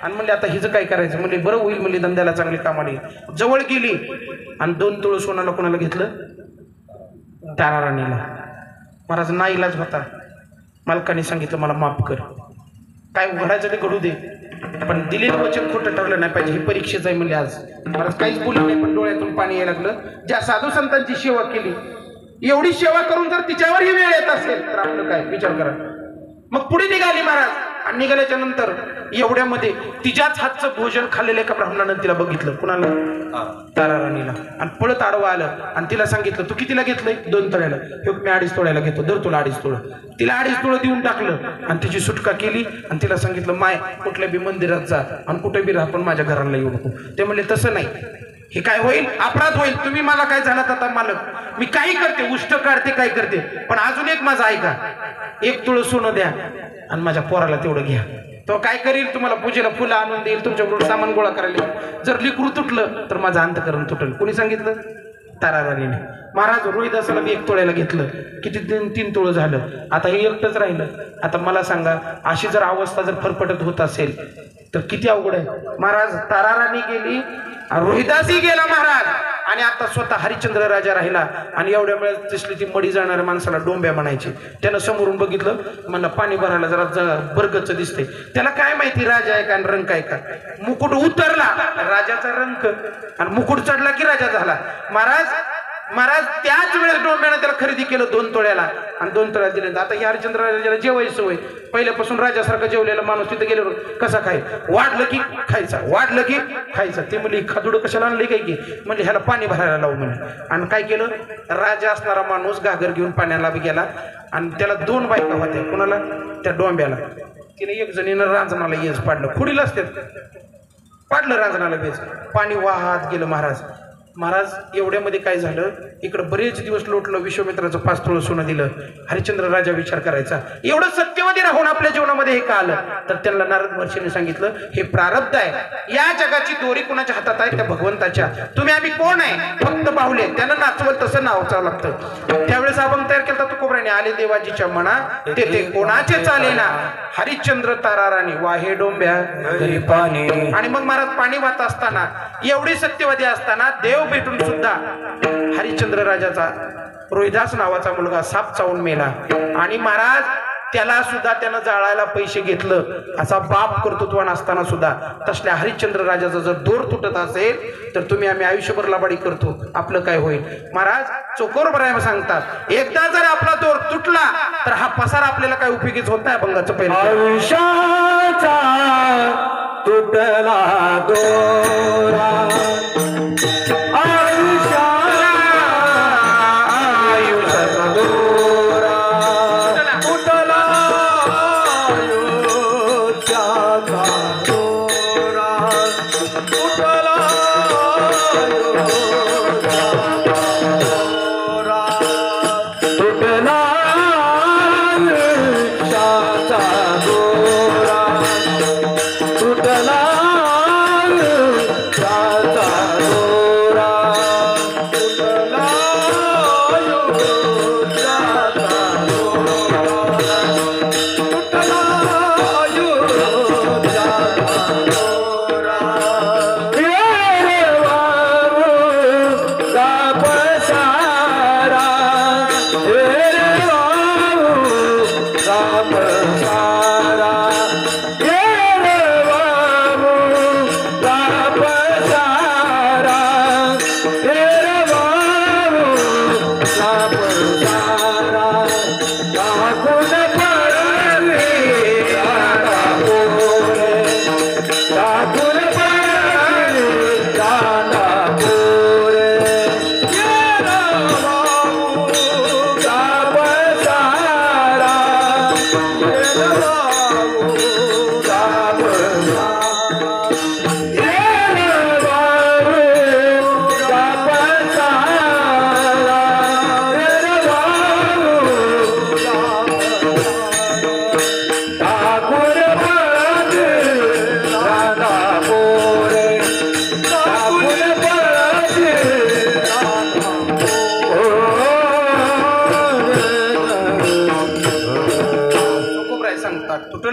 Speaker 2: आणि म्हणले आता हिचं काय करायचं? म्हणले बरं होईल म्हणले, धंद्याला चांगली कामाली. जवळ गेली आणि 2 तोळ सोनाला कोणाला घेतलं? ताराराणीला. महाराज नाईलाज होता. मालकाने सांगितलं मला माफ कर, काय घडायचं ते घडू दे, पण दिलेलं वचन खोटं ठरलं नाही पाहिजे, ही परीक्षेच आहे म्हणले. आज महाराज काहीच बोलले नाही, पण डोळ्यातून पाणी यायला लागलं. ज्या साधू संतांची सेवा केली, एवढी सेवा करून जर तिच्यावर ही वेळ येत असेल तर आपलं काय? विचार करा. मग पुढे निघाली महाराज. आणि निघाल्याच्या नंतर एवढ्यामध्ये तिच्याच हातचं भोजन खाल्लेलं एका ब्राह्मणानं तिला बघितलं. कुणाला? ताराराणीला. आणि पळत आडवं आलं आणि तिला सांगितलं, तू कितीला घेतलंय? 2 तोळ्याला. हे मी 2.5 तोळ्याला घेतो, दर तुला 2.5 तोळं. तिला 2.5 तोळं देऊन टाकलं आणि तिची सुटका केली आणि तिला सांगितलं, माय कुठल्या बी मंदिरात जा आणि कुठे बी राहा, पण माझ्या घराला येऊ नको. ते म्हणले, तसं नाही, हे काय होईल, अपराध होईल. तुम्ही मला काय झालात आता मालक, मी काही करते, उष्ट काढते, काय करते, पण अजून एक माझा ऐका, 1 तुळं सोनं द्या आणि माझ्या पोराला तेवढं घ्या. तो काय करील, तुम्हाला पूजेला फुलं आणून देईल, तुमच्याबरोबर सामान गोळा करायला. जर लेकरू तुटलं तर माझं अंतकरण तुटलं. कोणी सांगितलं? ताराराणीने. महाराज रोहिदासाला मी 1 तोळ्याला घेतलं, किती 3 तोळं झालं, आता हे एकटंच राहिलं. आता मला सांगा, अशी जर अवस्था जर फरफटत होत असेल तर किती अवघड आहे. महाराज ताराराणी गेली, रोहिदासही गेला महाराज, आणि आता स्वतः हरिश्चंद्र राजा राहिला. आणि एवढ्या वेळेस दिसली ती मडी जाणाऱ्या माणसाला डोंब्या म्हणायची. त्यानं समोरून बघितलं, म्हणलं पाणी भरायला जरा बरगच दिसते. त्याला काय माहिती राजा आहे का आणि रंग काय का. मुकुट उतरला, राजाचा रंग, आणि मुकुट चढला की राजा झाला. महाराज त्याच वेळेस डोंब्यानं त्याला खरेदी केलं 2 तोळ्याला आणि 2 तोळ्याला दिले. आता ही हरिश्चंद्र राजाला जेवायची सवय, पहिल्यापासून राजासारखं जेवलेला माणूस तिथे गेल्यावर कसा खाय, वाढलं की खायचा, वाढलं की खायचा. ते म्हणले, खादुडं कशाला आणले काय की, म्हणजे ह्याला पाणी भरायला लावू म्हणे. आणि काय केलं, राजा असणारा माणूस घागर घेऊन पाण्याला बी गेला आणि त्याला 2 बायका होत्या. कुणाला? त्या डोंब्याला. तिने एक जणीनं रांजणाला येज पाडलं, खुडीला असते, पाडलं रांजणाला बेज, पाणी वाहत गेलं. महाराज एवढ्यामध्ये काय झालं, इकडं बरेच दिवस लोटलं, विश्वामित्राचं 5 तोळं सोनं दिलं. हरिश्चंद्र राजा विचार करायचा, एवढं सत्यवादी राहून आपल्या जीवनामध्ये हे का आलं. तर त्यांना नारद महर्षीने सांगितलं, हे प्रारब्ध आहे, या जगाची दोरी कुणाच्या हातात आहे, त्या भगवंताच्या. तुम्ही आम्ही कोण आहे, फक्त बाहुले, त्यानं नाचवल तसं नावाचं लागतं. त्यावेळेस अभंग तयार केला तो कोबऱ्याने, आले देवाजीच्या मना ते कोणाचे चालेना, हरिश्चंद्र ताराराणी वाहे डोंब्या घरी पाणी. आणि मग महाराज पाणी वाहत असताना, एवढी सत्यवादी असताना देव भेटून सुद्धा हरिश्चंद्र राजाचा रोहिदास नावाचा मुलगा साप चावून मेला. आणि महाराज त्याला सुद्धा त्यानं जाळायला पैसे घेतलं. असा बाप कर्तृत्वान असताना सुद्धा तसल्या हरिश्चंद्र राजाचा जर दोर तुटत असेल तर तुम्ही आम्ही आयुष्यभर लाबाडी करतो, आपलं काय होईल. महाराज चोकोर बराय सांगतात, एकदा जर आपला दोर तुटला तर हा पसार आपल्याला काय उपयोगीच होत नाही. अभंगाचं पहिलं,
Speaker 1: आयुष्याचा तुटला दोरा,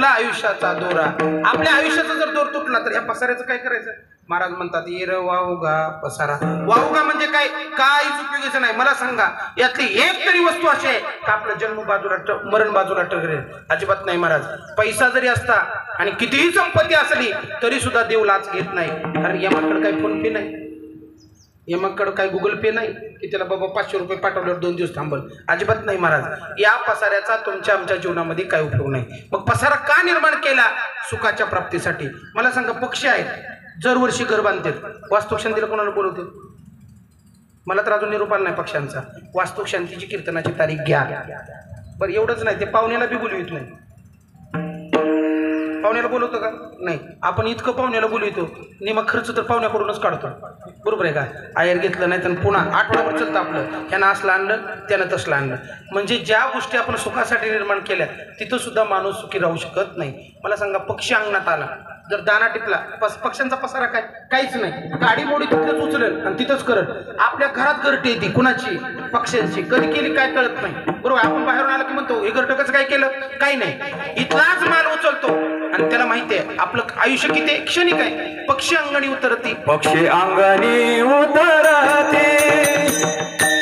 Speaker 2: आयुष्याचा दोरा. आपल्या आयुष्याचा जर दोर तुटला तर ह्या पसाऱ्याचं काय करायचं. महाराज म्हणतात, येर वाहुगा पसारा. वाहुगा म्हणजे काय, काहीच उपयोगीचं नाही. मला सांगा, यातली एक तरी वस्तू अशी आहे का आपलं जन्म बाजूला मरण बाजूला टकरेल. अजिबात नाही महाराज. पैसा जरी असता आणि कितीही संपत्ती असली तरी सुद्धा देव लाच घेत नाही, कारण यामाकडे काही फोन पे नाही. यमाकडं काय गुगल पे नाही की त्याला बाबा 500 रुपये पाठवल्यावर 2 दिवस थांबल, अजिबात नाही महाराज. या पसाऱ्याचा तुमच्या आमच्या जीवनामध्ये काय उपयोग नाही. मग पसारा का निर्माण केला? सुखाच्या प्राप्तीसाठी. मला सांगा, पक्षी आहेत दरवर्षी घर बांधतात, वास्तुशांतीला कोणाला बोलवते? मला तर अजून निरूपण नाही पक्ष्यांचा. वास्तुशांतीची कीर्तनाची तारीख घ्या. बरं एवढंच नाही, ते पाहुण्याला बी बोलवित नाही. पाहुण्याला बोलवतो का? नाही. आपण इतकं पाहुण्याला बोलवितो, निमा खर्च तर पाहुण्याकडूनच काढतो, बरोबर आहे का? आयर घेतलं नाही तर पुन्हा आठवड्याभर चालतं आपलं, ह्यानं असलं आणलं त्यानं तसलं आणलं. म्हणजे ज्या गोष्टी आपण सुखासाठी निर्माण केल्या तिथं सुद्धा माणूस सुखी राहू शकत नाही. मला सांगा, पक्षी अंगणात आला, जर दाना टिपला, पक्ष्यांचा पसारा काय? काहीच नाही. गाडी मोडी तिथेच उचलेल आणि तिथंच करत. आपल्या घरात घरटी येते, कुणाची? पक्ष्यांची. कधी केली काय कळत नाही, बरोबर. आपण बाहेरून आलं की म्हणतो हे घरटं कसं काय केलं? काही नाही. इथलाच माल उचलतो आणि त्याला माहिती आहे आपलं आयुष्य किती क्षणिक आहे. पक्षी अंगणी उतरती,
Speaker 1: पक्षी अंगणी उतरती,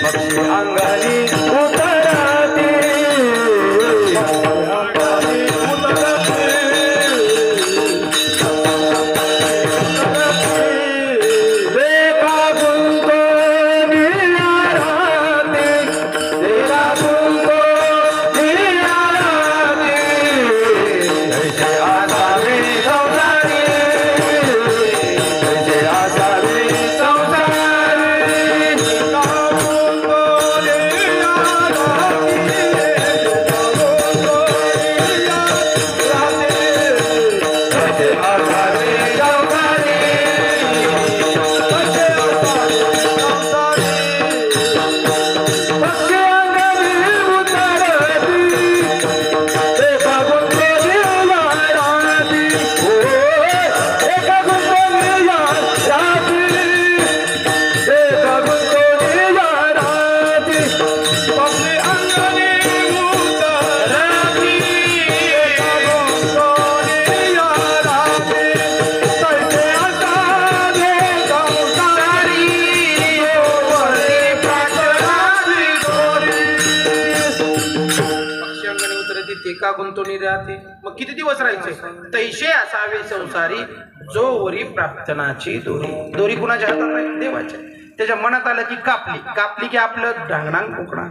Speaker 1: पक्षी अंगणी उतरती,
Speaker 2: मग किती दिवस राहायचे? तैशे असावे संसारी जो वरी प्रार्थनाची दोरी. दोरी कुणाच्या हातात आहे? देवाच्या. त्याच्या मनात आलं की कापली, कापली की आपलं ढांगणांग कोकणा,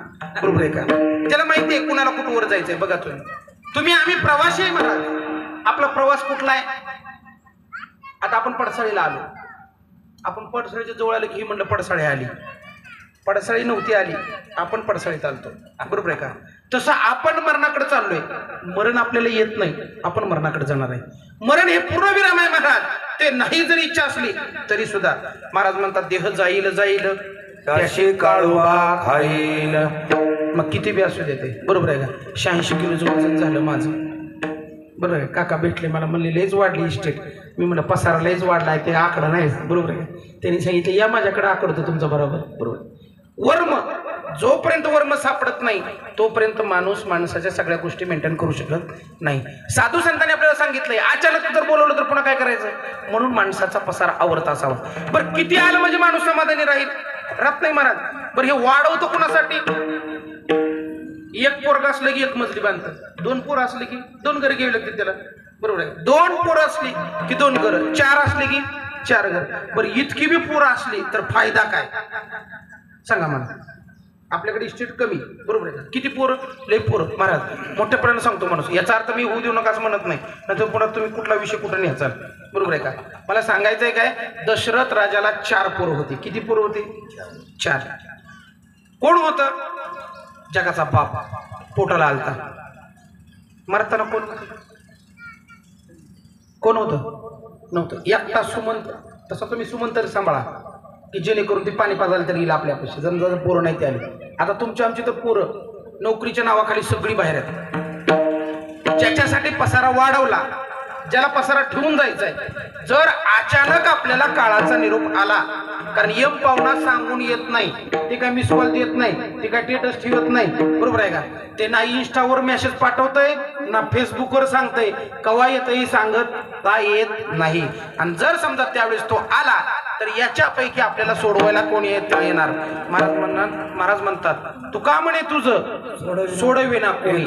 Speaker 2: बरोबर आहे का? त्याला माहिती आहे कुणाला कुठं वर जायचंय. बघा तुम्ही आम्ही प्रवासी आहे महाराज. आपला प्रवास कुठला आहे? आता आपण पडसाळीला आलो. आपण पडसाळीच्या जवळ आलं की म्हणलं पडसाळी आली. पडसाळी नव्हती आली, आपण पडसाळीत आलतो, बरोबर आहे का? तसं आपण मरणाकडे चाललोय. मरण आपल्याला येत नाही, आपण मरणाकडे जाणार आहे. मरण हे पूर्वविराम आहे महाराज. ते नाही जरी इच्छा असली तरी सुद्धा महाराज म्हणतात देह जाईल जाईल
Speaker 1: त्याशी काळोबा खाईल.
Speaker 2: मग किती बी असू देते, बरोबर आहे का? 86 किलोचं वजन झालं माझं, बरोबर आहे. काका भेटले मला, म्हणले लयच वाढली इस्टेट. मी म्हणलं पसारा लयच वाढलाय, ते आकडा नाही, बरोबर आहे का? त्यांनी सांगितलं या माझ्याकडे आकडतो तुमचं, बरोबर, बरोबर. वर्म, जोपर्यंत वर्म सापडत नाही तोपर्यंत माणूस माणसाच्या सगळ्या गोष्टी मेंटेन करू शकत नाही. साधू संतांनी आपल्याला सांगितलंय अचानक जर बोलवलं तर पुन्हा काय करायचं? म्हणून माणसाचा पसारा आवरत असावा. बरं किती आलं म्हणजे माणूस समाधानी राहील? राहत नाही महाराज. बरं हे वाढवतो कुणासाठी? एक पोरग असलं की एक मजली बांधतात, 2 पोरं असले की 2 घरं घ्यावी लागतात त्याला, बरोबर आहे. 2 पोरं असली की 2 घरं, 4 असले की 4 घर. बरं इतकी बी पोरं असली तर फायदा काय सांगा मला? आपल्याकडे इस्टेट कमी, बरोबर आहे. किती पोरं? लय पोरं महाराज. मोठ्यापणाने सांगतो माणूस, याचा अर्थ मी होऊ देऊ नका असं म्हणत नाही, नंतर पुन्हा तुम्ही कुठला विषय कुठं न्यायचा, बरोबर आहे का? मला सांगायचंय काय, दशरथ राजाला 4 पोरं होती. किती पोरं होती? 4. कोण होतं? जगाचा बाप. पोटाला आलता. मरताना कोण होतं? नव्हतं. एकटा सुमंत. तसा तुम्ही सुमंत सांभाळा की जेणेकरून ते पाणी पाजायला तरी येईल आपल्यापाशी. जर पोरं नाही ते आले. आता तुमच्या आमची तर पोरं नोकरीच्या नावाखाली सगळी बाहेर आहेत. ज्याच्यासाठी पसारा वाढवला, ज्याला पसारा ठेवून जायचा आहे, जर अचानक आपल्याला काळाचा निरोप आला, कारण यम पाहुणा सांगून येत नाही, ते काय मिस कॉल देत नाही, ते काय स्टेटस ठेवत नाही, बरोबर आहे का? ते ना इंस्टावर मेसेज पाठवतंय ना फेसबुकवर सांगतंय, कवा येतही सांगत येत नाही. आणि जर समजा त्यावेळेस तो आला तर याच्यापैकी आपल्याला सोडवायला कोणी येणार? महाराज म्हणतात तू का म्हणे तुझं सोडविना कोणी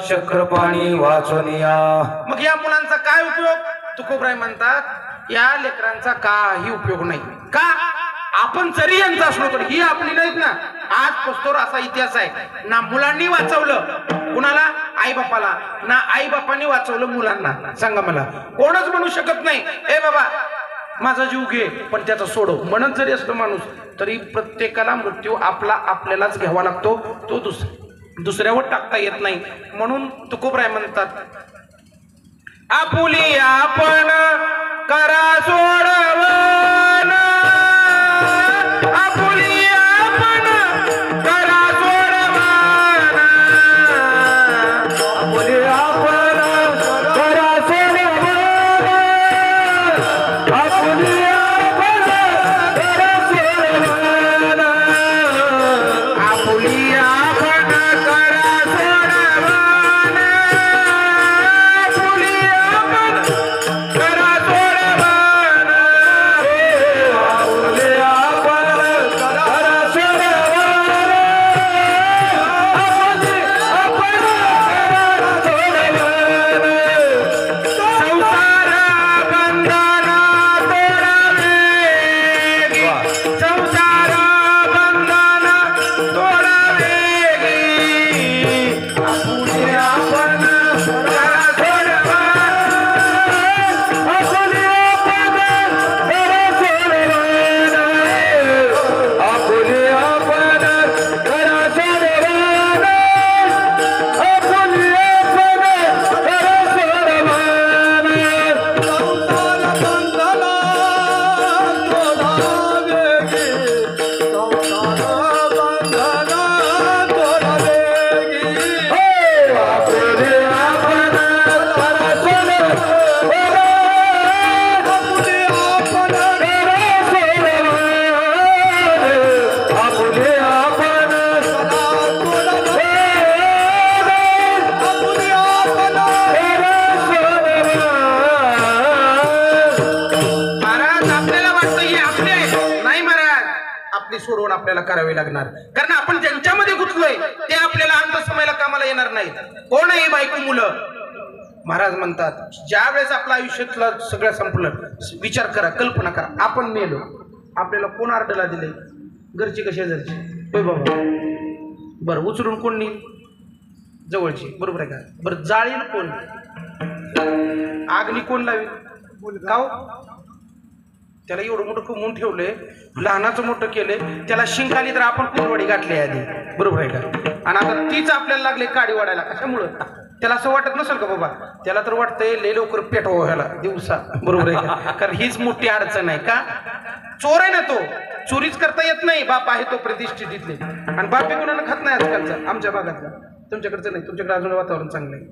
Speaker 1: चक्र पाणी वाचून या.
Speaker 2: मग या मुलांचा काय उपयोग? तुकोबराय म्हणतात या लेकरांचा काही उपयोग नाही. का? आपण जरी यांचा असलो तर ही आपली नाहीत ना. आज पस्तोर असा इतिहास आहे ना मुलांनी वाचवलं कुणाला, आई बापाला, ना आई बापांनी वाचवलं मुलांना. सांगा मला, कोणच म्हणू शकत नाही ए बाबा माझा जीव घे पण त्याचा सोडव म्हणत जरी असतो माणूस तरी प्रत्येकाला मृत्यू आपल्यालाच घ्यावा लागतो. तो दुसऱ्यावर टाकता येत नाही. म्हणून तुकोबराय म्हणतात आपुली आपण करा सोडवण, आपुली आपण करा सोडवण,
Speaker 1: आपुली आपण करा सोडवण, आपुली आपण करा सोडवण,
Speaker 2: आपुली आपण करा सोडवण, आपुली आपण करा सोडवण,
Speaker 1: आपुली आपण करा सोडवण, आपुली आपण करा सोडवण,
Speaker 2: संसार बंधना तोडावे, संसार बंधना तोडावे, आपुली आपण करा सोडवण,
Speaker 1: आपुली आपण करा सोडवण, आपुली आपण करा सोडवण, आपुली आपण करा सोडवण, संसार बंधना तोडावे, संसार बंधना तोडावे, आपुली आपण करा सोडवण, आपुली आपण करा सोडवण, आपुली आपण करा सोडवण, आपुली आपण करा सोडवण.
Speaker 2: महाराज आपल्याला वाटतं ही आपली आहे. नाही महाराज, आपली सोडवण आपल्याला करावी लागणार. कारण आपण ज्यांच्यामध्ये गुंतलोय ते आपल्याला अंत समयाला कामाला येणार नाहीत. कोण आहे बायको मुलं? महाराज म्हणतात ज्या वेळेस आपलं आयुष्यातलं सगळं संपलं विचार करा, कल्पना करा, आपण मेलो आपल्याला कोण आरडला दिले? घरची कशी शेजारची? होय बाबा. बरं उचलून कोण नेईल? जवळची. बरोबर आहे का? बरं जाळील कोण? आगनी कोण लावी? का हो? त्याला एवढं मोठं कमवून ठेवलंय, लहानाचं मोठं केलंय, त्याला शिंक आली तर आपण कुलवडी गाठली आधी. बरोबर आहे का? आणि आता तीच आपल्याला लागले काडी वाढायला. कशामुळं? त्याला असं वाटत नसेल का बाबा? त्याला तर वाटतंय लय लवकर पेटवा ह्याला दिवसा. बरोबर आहे का? कारण हीच मोठी अडचण आहे. का? चोर आहे ना तो, चोरीच करता येत नाही. बाप आहे तो प्रतिष्ठित इथले, आणि बाप गुणानं खात नाही आजकालचा आमच्या भागातला. तुमच्याकडचं नाही, तुमच्याकडे अजून वातावरण चांगलं आहे.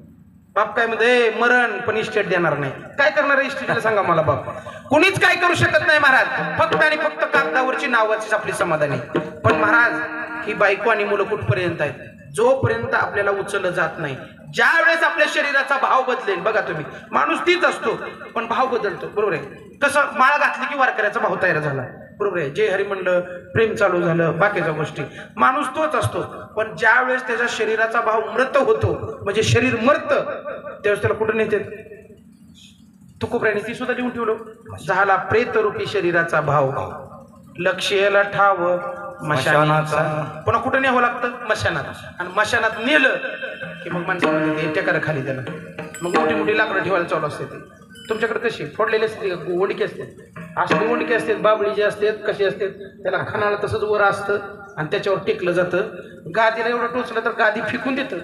Speaker 2: बाप काय मध्ये मरण पण इस्टेट देणार नाही. काय करणार आहे इस्टेटला सांगा मला? बाप कोणीच काय करू शकत नाही महाराज. फक्त आणि फक्त कागदावरची नावाचीच आपली समाधानी. पण महाराज ही बायको आणि मुलं कुठपर्यंत आहेत? जोपर्यंत आपल्याला उचललं जात नाही. ज्या वेळेस आपल्या शरीराचा भाव बदलेल, बघा तुम्ही, माणूस तीच असतो पण भाव बदलतो. बरोबर आहे? कसं माळ घातली की वारकऱ्याचा भाव तयार झाला. बरोबर आहे? जे हरी म्हणलं, प्रेम चालू झालं, बाकीच्या गोष्टी, माणूस तोच असतो. पण ज्या वेळेस त्याच्या शरीराचा भाव मृत होतो, म्हणजे शरीर मरतं, त्यावेळेस त्याला कुठं नेते? तुकोबरायने ती सुद्धा लिहून ठेवलं, झाला प्रेतरूपी शरीराचा भाव, लक्ष याला ठाव मशानाचा. पुन्हा कुठं न्यावं लागतं? मशानात. आणि मशानात नेलं की मग माणसामध्ये टेकार खाली त्याला, मग मोठी मोठी लाकडं ठेवायला चालू असते. ते तुमच्याकडे कशी फोडलेली असते? वंडकी असते, अशी वंडकी असते, बाबळी जे असते कशी असते, त्याला खाणाला तसंच वर असतं आणि त्याच्यावर टेकलं जातं. गादीला एवढं टोचलं तर गादी फेकून देतं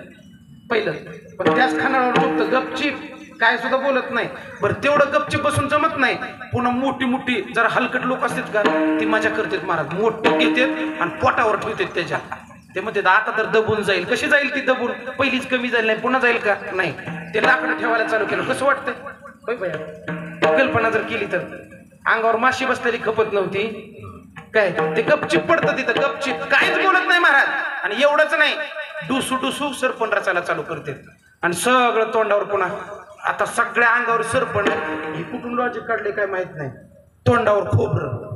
Speaker 2: पहिलं, पण त्याच खानावर टोकतं गपचीप, काय सुद्धा बोलत नाही. बरं तेवढं गपचीप बसून जमत नाही. पुन्हा मोठी मोठी जरा हलकट लोक असतात का, ती मजा करतात महाराज. मोठं घेतात आणि पोटावर ठेवतात त्याच्या. ते म्हणतात आता तर दबून जाईल. कशी जाईल ती दबून? पहिलीच कमी जाईल नाही, पुन्हा जाईल का? नाही. ते लाकडं ठेवायला चालू केलं. कसं वाटतंय? होय बया, कल्पना जर केली तर अंगावर माशी बसलेली खपत नव्हती काय? ते गपचिप पडतं तिथं, गपचिप, काहीच बोलत नाही महाराज. आणि एवढंच नाही, डुसू डुसू सरपण रचायला चालू करते आणि सगळं तोंडावर. पुन्हा आता सगळ्या अंगावर सरपण. हे कुठून लॉजिक काढले काय माहित नाही. तोंडावर खोबरं.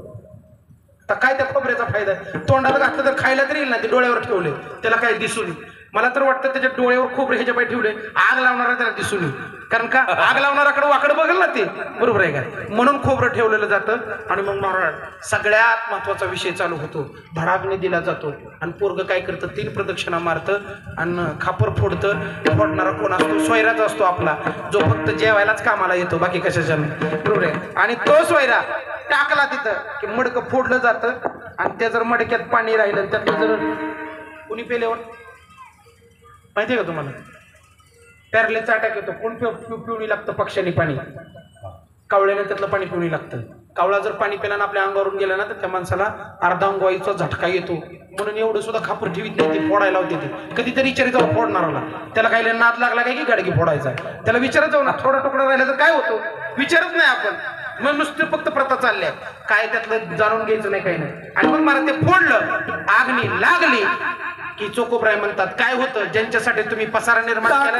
Speaker 2: आता काय त्या खोबऱ्याचा फायदा? तोंडात घातलं तर खायला तरी येईल ना, ते डोळ्यावर ठेवले त्याला काय दिसून. मला तर वाटतं त्याच्या डोळ्यावर खूप ह्याच्या पाय ठेवले, आग लावणारा त्याला दिसून येईल. कारण का आग लावणाराकडे वाकडं बघेल ना ते, बरोबर आहे का? म्हणून खोबरं ठेवलेलं जातं. आणि मग महाराज सगळ्यात महत्वाचा विषय चालू होतो, धडाग्नी दिला जातो. आणि पोरग काय करतं, 3 प्रदक्षिणा मारतं आणि खापर फोडतं. फोडणारा कोण असतो? सोयराच असतो आपला, जो फक्त जेवायलाच कामाला येतो, बाकी कशाच्या नाही, बरोबर आहे? आणि तो सोयरा टाकला तिथं की मडकं फोडलं जातं. आणि त्या जर मडक्यात पाणी राहिलं, त्यातलं जर कुणी पेल्यावर माहिती आहे का तुम्हाला, पॅरलेचा अटॅक येतो. कोण पिवणी लागतं? पक्ष्याने पाणी, कावळ्याने त्यातलं पाणी पिवणी लागतं. कावळा जर पाणी पिला ना आपल्या अंगावरून गेला ना, तर त्या माणसाला अर्धांगवाईचा झटका येतो. म्हणून एवढं सुद्धा खापर ठेवीत नाही, ते फोडायला होते. ते कधीतरी विचारित जाऊ फोडणाराला, त्याला काही नाद लागला काय की गाडगी फोडायचा, त्याला विचारत जाऊ ना, थोडा तुकडा राहिला तर काय होतो, विचारत नाही आपण. मग नुसते फक्त प्रथा चालल्या, काय त्यातलं जाणून घ्यायचं नाही, काही नाही. आणि मग मला ते फोडलं, आगनी लागली की चोकोब्राय म्हणतात, काय होतं, ज्यांच्यासाठी तुम्ही पसारा निर्माण केला,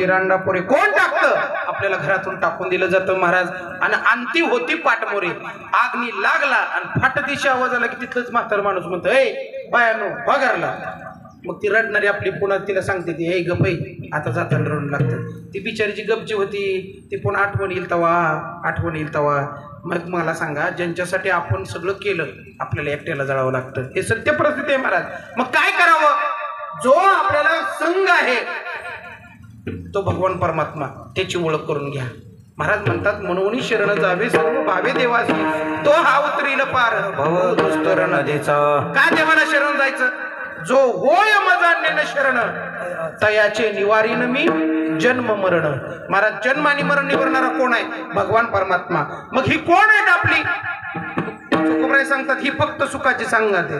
Speaker 2: रांडापुरे कोण टाकलं? आपल्याला घरातून टाकून दिलं जातं महाराज. आणि अंती होती पाठमोरी, आगनी लागला आणि फाटतीशी आवाज आला की तिथलंच म्हातार माणूस म्हणतो, ए बायानो पगारला. मग ती रडणारी आपली पुन्हा तिला सांगते, ती हे गपई आता जाताना रडून लागतं. ती बिचारीची गपची होती, ती पुन्हा आठवण येईल तवा. मग मला सांगा, ज्यांच्यासाठी आपण सगळं केलं आपल्याला एकट्याला जळावं लागतं, हे सत्य परिस्थिती आहे महाराज. मग काय करावं? जो आपल्याला संघ आहे तो भगवान परमात्मा, त्याची ओळख करून घ्या. महाराज म्हणतात, मनोनी शरण जावे सर्व भावे देवासी, तो हा उतरील पार भव दुस्तर नदीचा. का देवाला शरण जायचं? जो होय मजान्य शरण तयाचे निवारीन मी जन्म मरण. महाराज जन्म आणि मरण निवारणारा कोण आहे? भगवान परमात्मा. मग ही कोण आहेत आपली? तुकोबराय सांगतात, ही फक्त सुखाची सांगत आहे,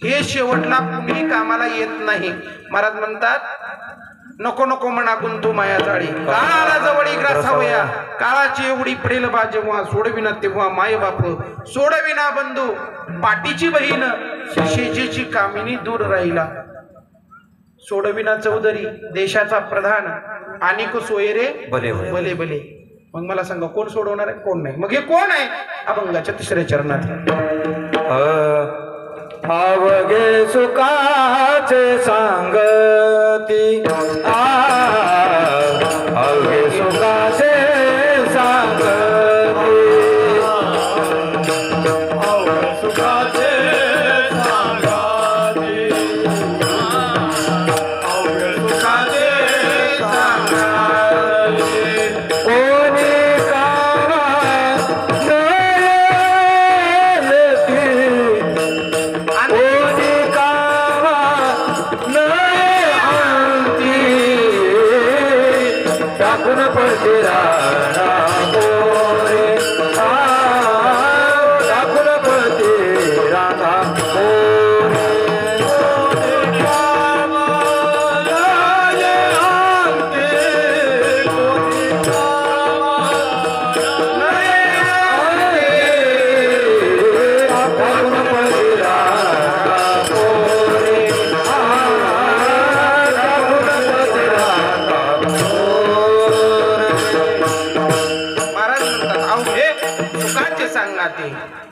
Speaker 2: हे शेवटला कुणी कामाला येत नाही. महाराज म्हणतात, नको नको म्हणा गुंतू माया जाळी, काळाला जवळी ग्रासावया, काळाची एवढी पडेल बा जेव्हा, सोडविना तेव्हा माय बाप, सोडविना बंधू पाटीची बहीण, शेजेची कामिनी दूर राहिला. सोडविना चौधरी देशाचा प्रधान, अनेक सोयरे भले भले भले. मग मला सांगा, कोण सोडवणार आहे? कोण नाही. मग हे कोण आहे? अभंगाच्या 3ऱ्या चरणात,
Speaker 1: अवघे सुखाचे सांगती, अवघे सुखाचे सांगती, अवघे सुखाचे सांगती, अवघे सुखाचे सांगती. कोणी कावा नयती, कोणी कावा नय राखून पळते राणा मोरे राखून पळते राणा मोरे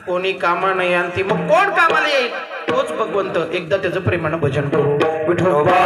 Speaker 2: कोणी कामा नाही आणते मग कोण कामाला येईल तोच भगवंत एकदा त्याचं प्रेमानं भजन करू
Speaker 1: विठोबा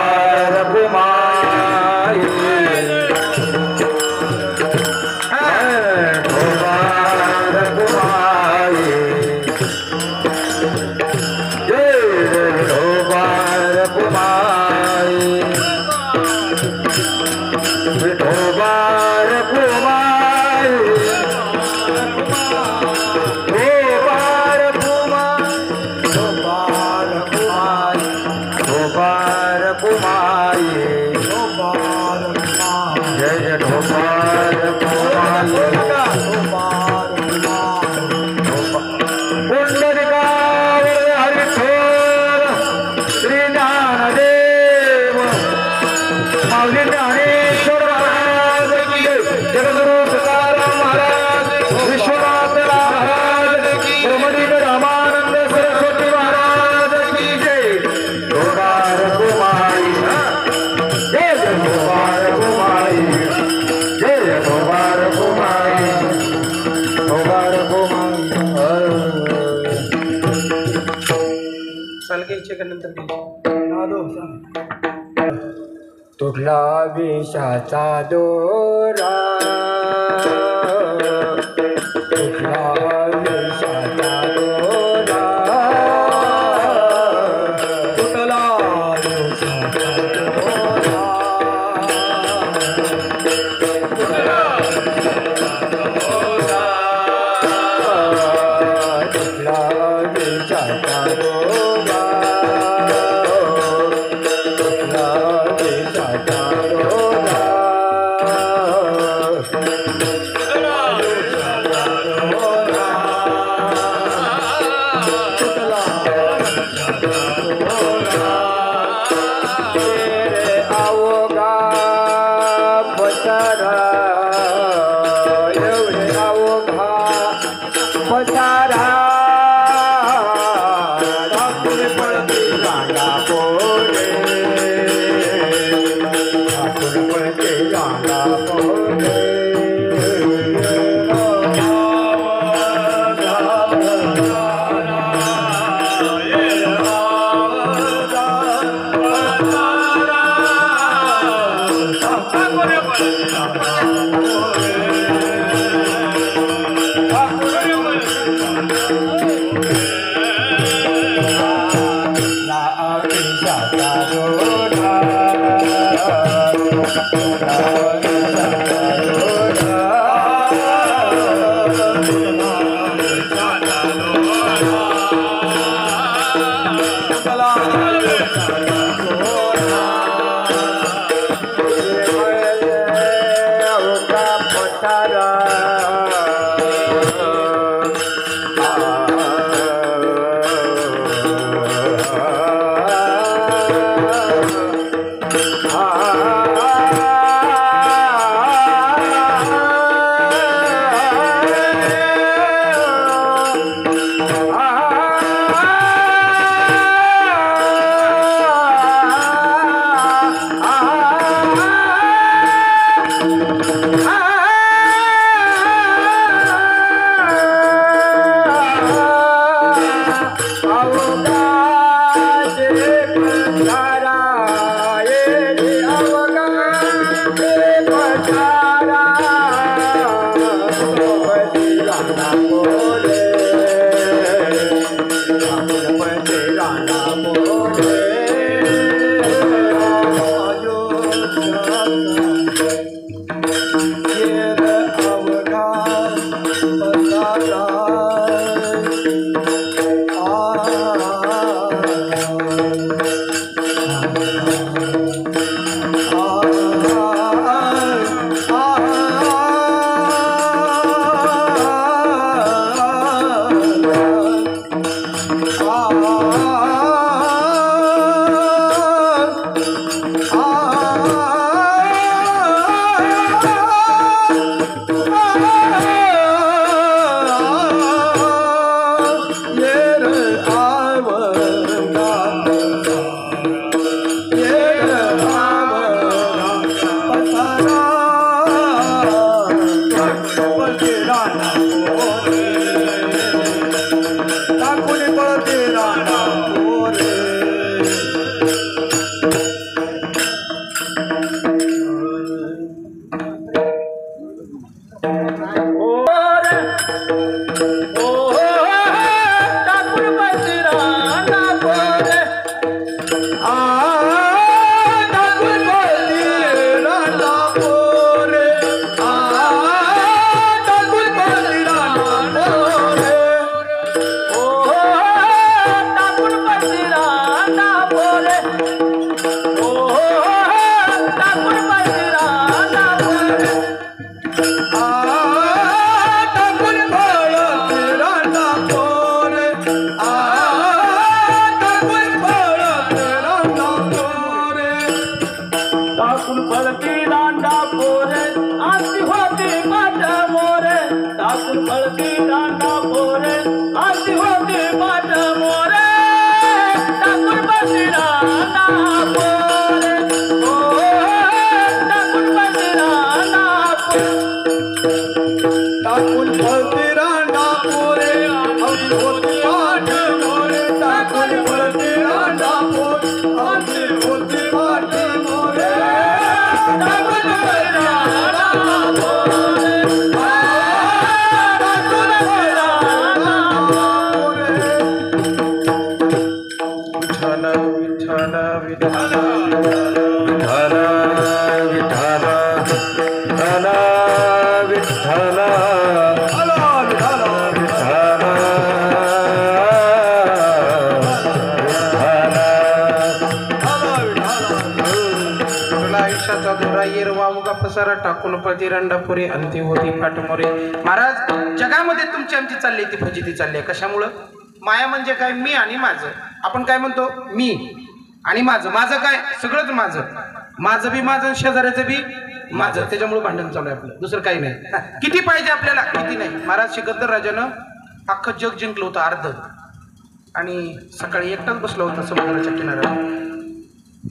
Speaker 1: तुटला विषाचा दोरा तुटला विषाचा दोरा तुटला विषाचा दोरा तुटला विषाचा दोरा
Speaker 3: टाकून पळती दांडा पोरे आरती होती पाठ मोरे टाकून पळती दांडा पोरे आरती होती पाठ मोरे टाकून पळती दांडा पोरे टाकून पळती दांडा
Speaker 1: टाकून पळती रांडा पोरे आरती होती पाठ मोरे टाकून पळती रांडा पोरे आरती होती पाठ मोरे टाकून पळती रांडा पोरे टाकून पळती रांडा पोरे
Speaker 2: विठ्ठल विठ्ठल
Speaker 1: विठ्ठल विठ्ठल
Speaker 2: तुला आयुष्याचा दोरा येर वावगा पसारा टाकून पळती रंडापुरी अंती होती पाठमोरे. महाराज जगामध्ये तुमची आमची चालली ती फजिती चालली आहे. कशामुळं? माया म्हणजे काय? मी आणि माझं. आपण काय म्हणतो? मी आणि माझं. माझं काय? सगळंच माझं. माझं बी माझं, शेजाऱ्याचं बी माझं. त्याच्यामुळे भांडण चालू आहे आपलं, दुसरं काही नाही. किती पाहिजे आपल्याला? किती नाही. महाराज सिकंदर राजानं अख्खं जग जिंकलं होतं अर्ध. आणि सकाळी एकटाच बसला होता समुद्राच्या किनाऱ्याला.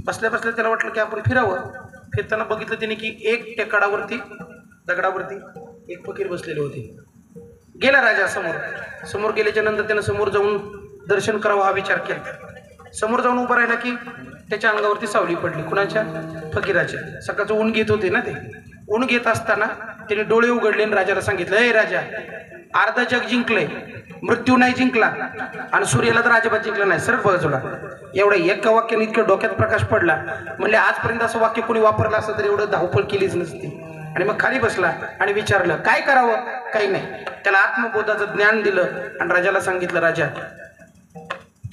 Speaker 2: बसल्या बसल्या त्याला वाटलं की आपण फिरावं. फिरताना बघितलं त्याने की एक टेकडावरती दगडावरती एक फकीर बसलेले होते. गेला राजा समोर. समोर गेल्याच्या नंतर त्यानं समोर जाऊन दर्शन करावं हा विचार केला. समोर जाऊन उभं राहिला की त्याच्या अंगावरती सावली पडली. कुणाच्या? फकीराच्या. सकाळचं ऊन घेत होते ना ते. ऊन घेत असताना त्याने डोळे उघडले आणि राजाला सांगितलं, ए राजा, अर्धा जग जिंकलंय, मृत्यू नाही जिंकला आणि सूर्याला तर अजिबात जिंकला नाही. सर बाजूला. एवढं एका वाक्याने इतकं डोक्यात प्रकाश पडला. म्हणले आजपर्यंत असं वाक्य कोणी वापरलं असतं तर एवढं धावपळ केलीच नसती. आणि मग खाली बसला आणि विचारलं काय करावं? काही नाही. त्याला आत्मबोधाचं ज्ञान दिलं आणि राजाला सांगितलं, राजा,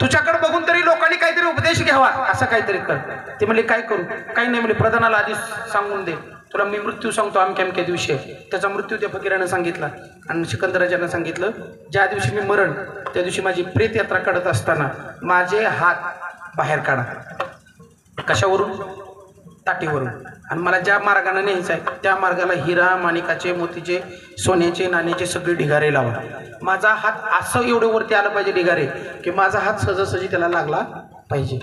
Speaker 2: तुझ्याकडे बघून तरी लोकांनी काहीतरी उपदेश घ्यावा, असं काहीतरी कर. ते म्हणले काय करू? काही नाही म्हणजे प्रधानाला आधी सांगून दे, तुला मी मृत्यू सांगतो अमक्या अमक्या दिवशी. त्याचा मृत्यू त्या फकीरानं सांगितला आणि सिकंदर राजानं सांगितलं, ज्या दिवशी मी मरण त्या दिवशी माझी प्रेत यात्रा काढत असताना माझे हात बाहेर काढा. कशावरून? ताटीवरून. आणि मला ज्या मार्गाने न्यायचं आहे त्या मार्गाला हिरा, माणिकाचे, मोतीचे, सोन्याचे, नाण्याचे सगळे ढिगारे लावा. माझा हात असं एवढं वरती आलं पाहिजे ढिगारे की माझा हात सहजासहजी त्याला लागला पाहिजे.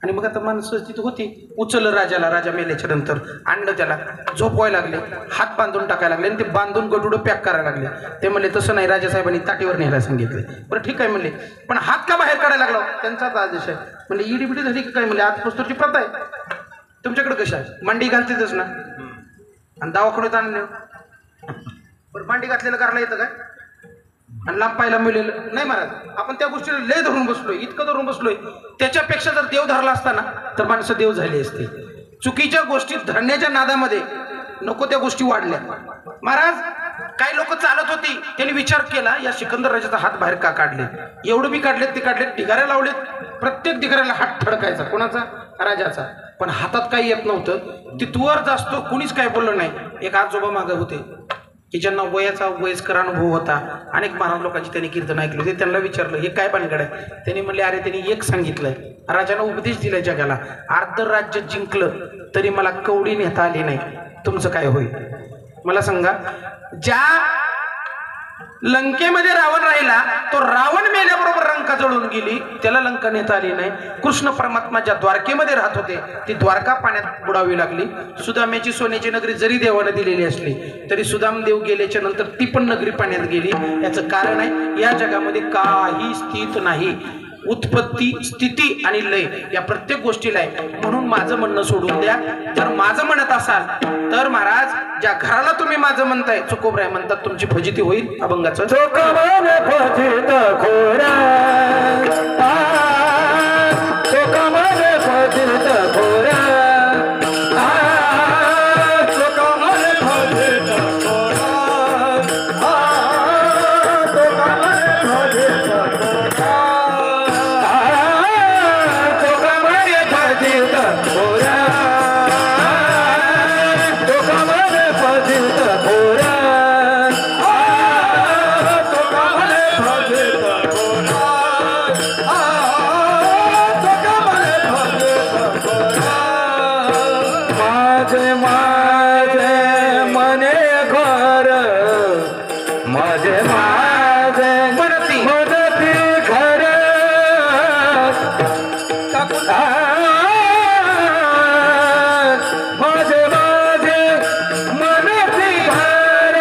Speaker 2: आणि मग आता माणसं तिथं होती. उचललं राजाला. राजा मेल्याच्या नंतर आणलं त्याला. झोपवायला लागले, हात बांधून टाकायला लागले आणि ते बांधून गडुडं पॅक करायला लागले. ते म्हणले तसं नाही, राजासाहेबांनी ताटीवर न्यायला सांगितले. बरं ठीक आहे म्हणले, पण हात का बाहेर काढायला लागला? त्यांचाच आदेश आहे. म्हणले इडी बिडी झाली की काय? म्हणले आजपासूनची प्रथा आहे. तुमच्याकडे कशा आहे? मांडी घालतेच ना आणि दवाखान्यात आणलं. बरं मांडी घातलेलं करायला येतं काय? आणि लांब पाहायला मिळेल नाही महाराज. आपण त्या गोष्टीला लय धरून बसलोय, इतकं धरून बसलोय. त्याच्यापेक्षा जर देव धरला असता ना तर माणसं देव झाली असते. चुकीच्या गोष्टी धरण्याच्या नादामध्ये नको त्या गोष्टी वाढल्या. महाराज काही लोक चालत होती, त्यांनी विचार केला या सिकंदर राजाचा हात बाहेर का काढले? एवढं बी काढलेत, ते काढलेत, ढिगाऱ्या लावलेत. प्रत्येक ढिगाऱ्याला हात थडकायचा. कोणाचा? राजाचा. पण हातात काही येत नव्हतं. तिथवर जास्त कुणीच काय बोललं नाही. एक आजोबा मागे होते की ज्यांना वयाचा वयस्कर अनुभव होता. अनेक महाराज लोकांची त्यांनी कीर्तन ऐकले होते. त्यांना विचारलं हे काय भानगड आहे? त्यांनी म्हणले अरे त्यांनी एक सांगितलंय, राजानं उपदेश दिलाय जगाला, अर्ध राज्य जिंकलं तरी मला कवडी नेता आली नाही, तुमचं काय होईल? मला सांगा. ज्या लंकेमध्ये रावण राहिला तो रावण मेल्याबरोबर लंका जळून गेली, त्याला लंका नेता आली नाही. कृष्ण परमात्मा ज्या द्वारकेमध्ये राहत होते ती द्वारका पाण्यात बुडावी लागली. सुदाम्याची सोन्याची नगरी जरी देवाने दिलेली असली तरी सुदामदेव गेल्याच्या नंतर ती पण नगरी पाण्यात गेली. याचं कारण आहे या जगामध्ये काही स्थित नाही. उत्पत्ती, स्थिती आणि लय या प्रत्येक गोष्टीला आहे. म्हणून माझं म्हणणं सोडून द्या. जर माझं म्हणत असाल तर महाराज ज्या घराला तुम्ही माझं म्हणताय चुकोबराय म्हणतात, तुमची फजिती होईल अभंगाचं.
Speaker 1: माझे माझे मने घर माझे माझे
Speaker 2: म्हणती
Speaker 1: मदती घर माझे माझे मनती घर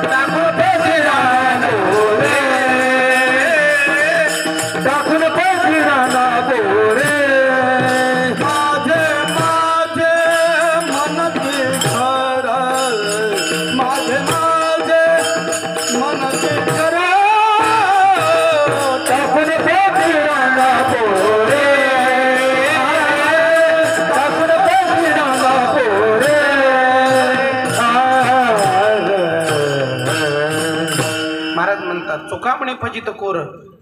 Speaker 1: टाकून पैसिराना बोरे टाकून पैसिराना बोरे माझे माझे मनती घर माझे माझे मनती घर टाकून पैसिराना बोरे टाकून पैसिराना बोरे
Speaker 2: महाराज म्हणतात चोखामणे फजित कोर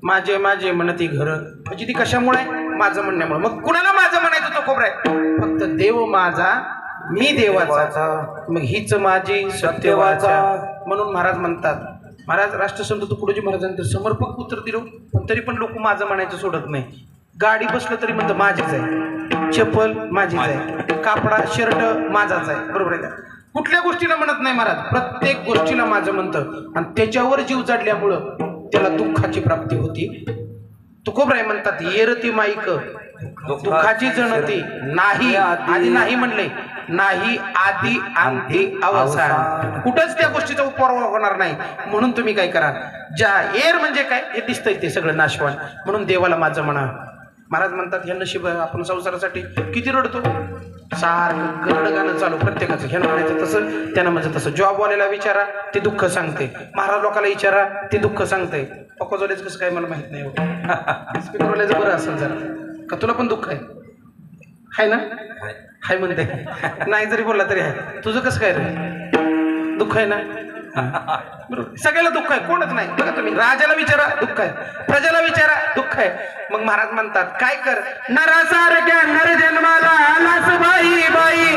Speaker 2: माझे माझे म्हणती घर. फजिती कशामुळे? माझं म्हणण्यामुळे. मग कुणाला माझं म्हणायचं तो खोबरा आहे? फक्त देव माझा मी देवाचा, मग हीच माझी सत्यवाचा. म्हणून महाराज म्हणतात, महाराज राष्ट्रसंत तुकडोजी महाराजांतर समर्पक उत्तर दिलो, पण तरी पण लोक माझं म्हणायचं सोडत नाही. गाडी बसलं तरी म्हणतं माझीच आहे, चप्पल माझीच आहे, कापडा शर्ट माझाच आहे. बरोबर आहे का? कुठल्या गोष्टीला म्हणत नाही महाराज, प्रत्येक गोष्टीला माझं म्हणतं. आणि त्याच्यावर जीव जाडल्यामुळं त्याला दुःखाची प्राप्ती होती. तुकोबराय म्हणतात येरती माईक दुःखाची जणती नाही. आधी नाही म्हणले, नाही आधी अंती अवसान. कुठंच त्या गोष्टीचा उपवास होणार नाही. म्हणून तुम्ही काय करा, ज्या एर म्हणजे काय हे दिसतंय ते सगळं नाशवान. म्हणून देवाला माझं म्हणा. महाराज म्हणतात हे नशीब आपण संसारासाठी किती रडतो, सारखं गरड गाणं चालू प्रत्येकाचं. ह्यानं म्हणायचं तसं, त्यानं म्हणजे तसं. जॉबवाल्याला विचारा ते दुःख सांगते, महाराज लोकांना विचारा ते दुःख सांगते. पक्कोजवाल्याचं कसं काय मला माहित नाही हो. स्पीकरवाल्याचं बरं असेल जरा का, तुला पण दुःख आहे ना? हाय म्हणते, नाही जरी बोलला तरी आहे. तुझं कसं काय रे, दुःख आहे ना? बरोबर, सगळ्याला दुःख आहे, कोणच नाही. बघा तुम्ही राजाला विचारा दुःख आहे, प्रजाला विचारा दुःख आहे. मग महाराज म्हणतात काय कर, नरासारख्या नर जन्माला आलास बाई बाई,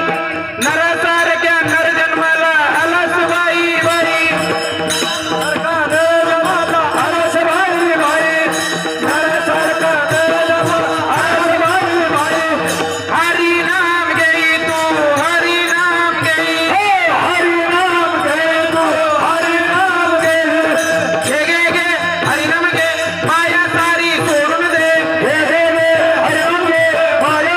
Speaker 2: नरासारख्या नर जन्माला आलास बाई बाई, आलास बाई बाई, नरासारखा नर जन्माला आलास बाई बाई. हरी नाम घेई तू, हरी नाम घेई, हरी नाम घेई तू, हरी नाम घे घे घे, हरी नाम घे, माया सारी सोडून दे. घे घे घे, हरी नाम घे, माया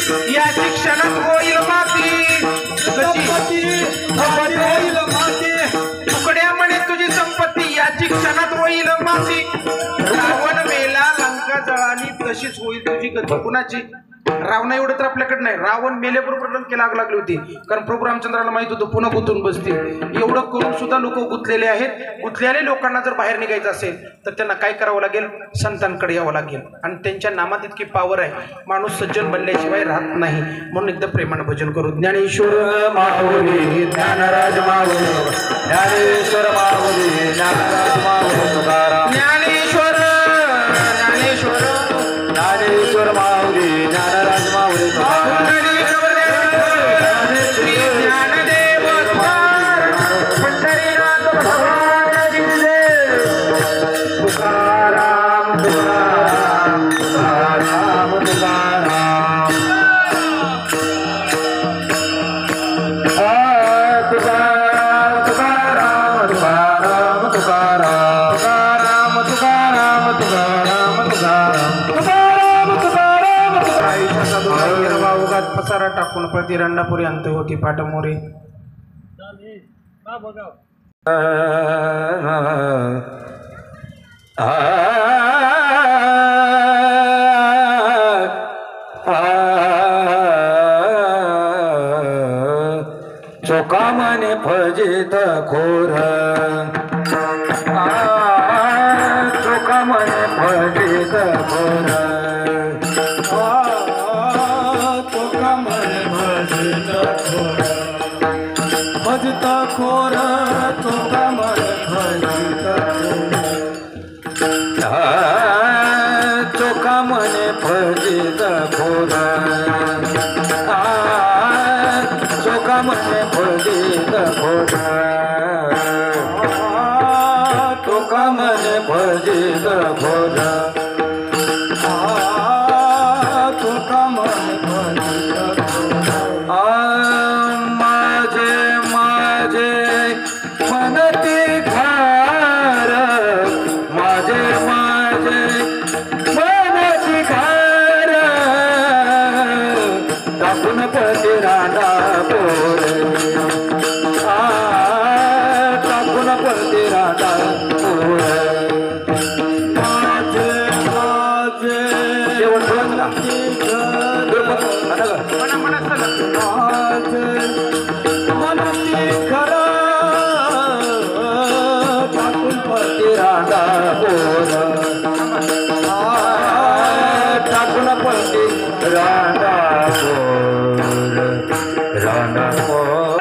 Speaker 2: याची क्षणात होईल माती तुकड्या म्हणे तुझी संपत्ती याची क्षणात होईल माती रावण मेला लंका जळाली तशीच होईल तुझी गती कुणाची रावणा एवढं तर आपल्याकडे नाही रावण मेल्याबरोबर लंकेला आग लागली होती कारण प्रभू रामचंद्राला माहित होतं पुन्हा गुंतून बसतील एवढं करून सुद्धा लोक गुंतलेले आहेत गुंतलेल्या लोकांना जर बाहेर निघायचं असेल तर त्यांना काय करावं लागेल संतांकडे यावं लागेल आणि त्यांच्या नामात इतकी पावर आहे माणूस सज्जन बनल्याशिवाय राहत नाही म्हणून एकदा प्रेमानं भजन करू ज्ञानेश्वर
Speaker 1: माऊली ज्ञानराज माऊली ज्ञानेश्वर माऊली ज्ञानराज माऊली तुकाराम
Speaker 2: ज्ञानेश्वर ज्ञानेश्वर
Speaker 1: ज्ञानेश्वर माऊली ज्ञानराज माऊली तुकाराम
Speaker 2: ज्ञानदेव पंढरीनाथ भगवान
Speaker 1: तुकाराम तुकाराम तुकाराम तुकाराम
Speaker 2: पसारा टाकून प्रति रंडापुरी अंत होती पाठमोरी
Speaker 1: चोका मने फजित खोर चोका मने फजित खोर चोका मने फजित खोर फजित खोर चोका मने फजित चोका मने फजित खोर चोका मने फजित खोर चोका मने फजित खोर चोका मने फजित माझे माझे मनती खार माझे माझे मनती खार टाकून पती रांडा पोरे टाकून पती रांडा पोरे माझे माझे मनती खरा टाकून पती रांडा पोर टाकून पती रांडा पोर रांडा पोर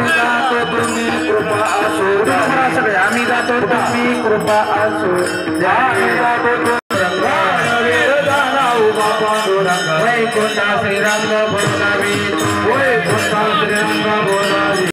Speaker 1: जातो तुम्ही कृपा असो सगळे आम्ही जातो तुम्ही कृपा असो आम्ही जातो वैकुंठा श्रीराम बोलावी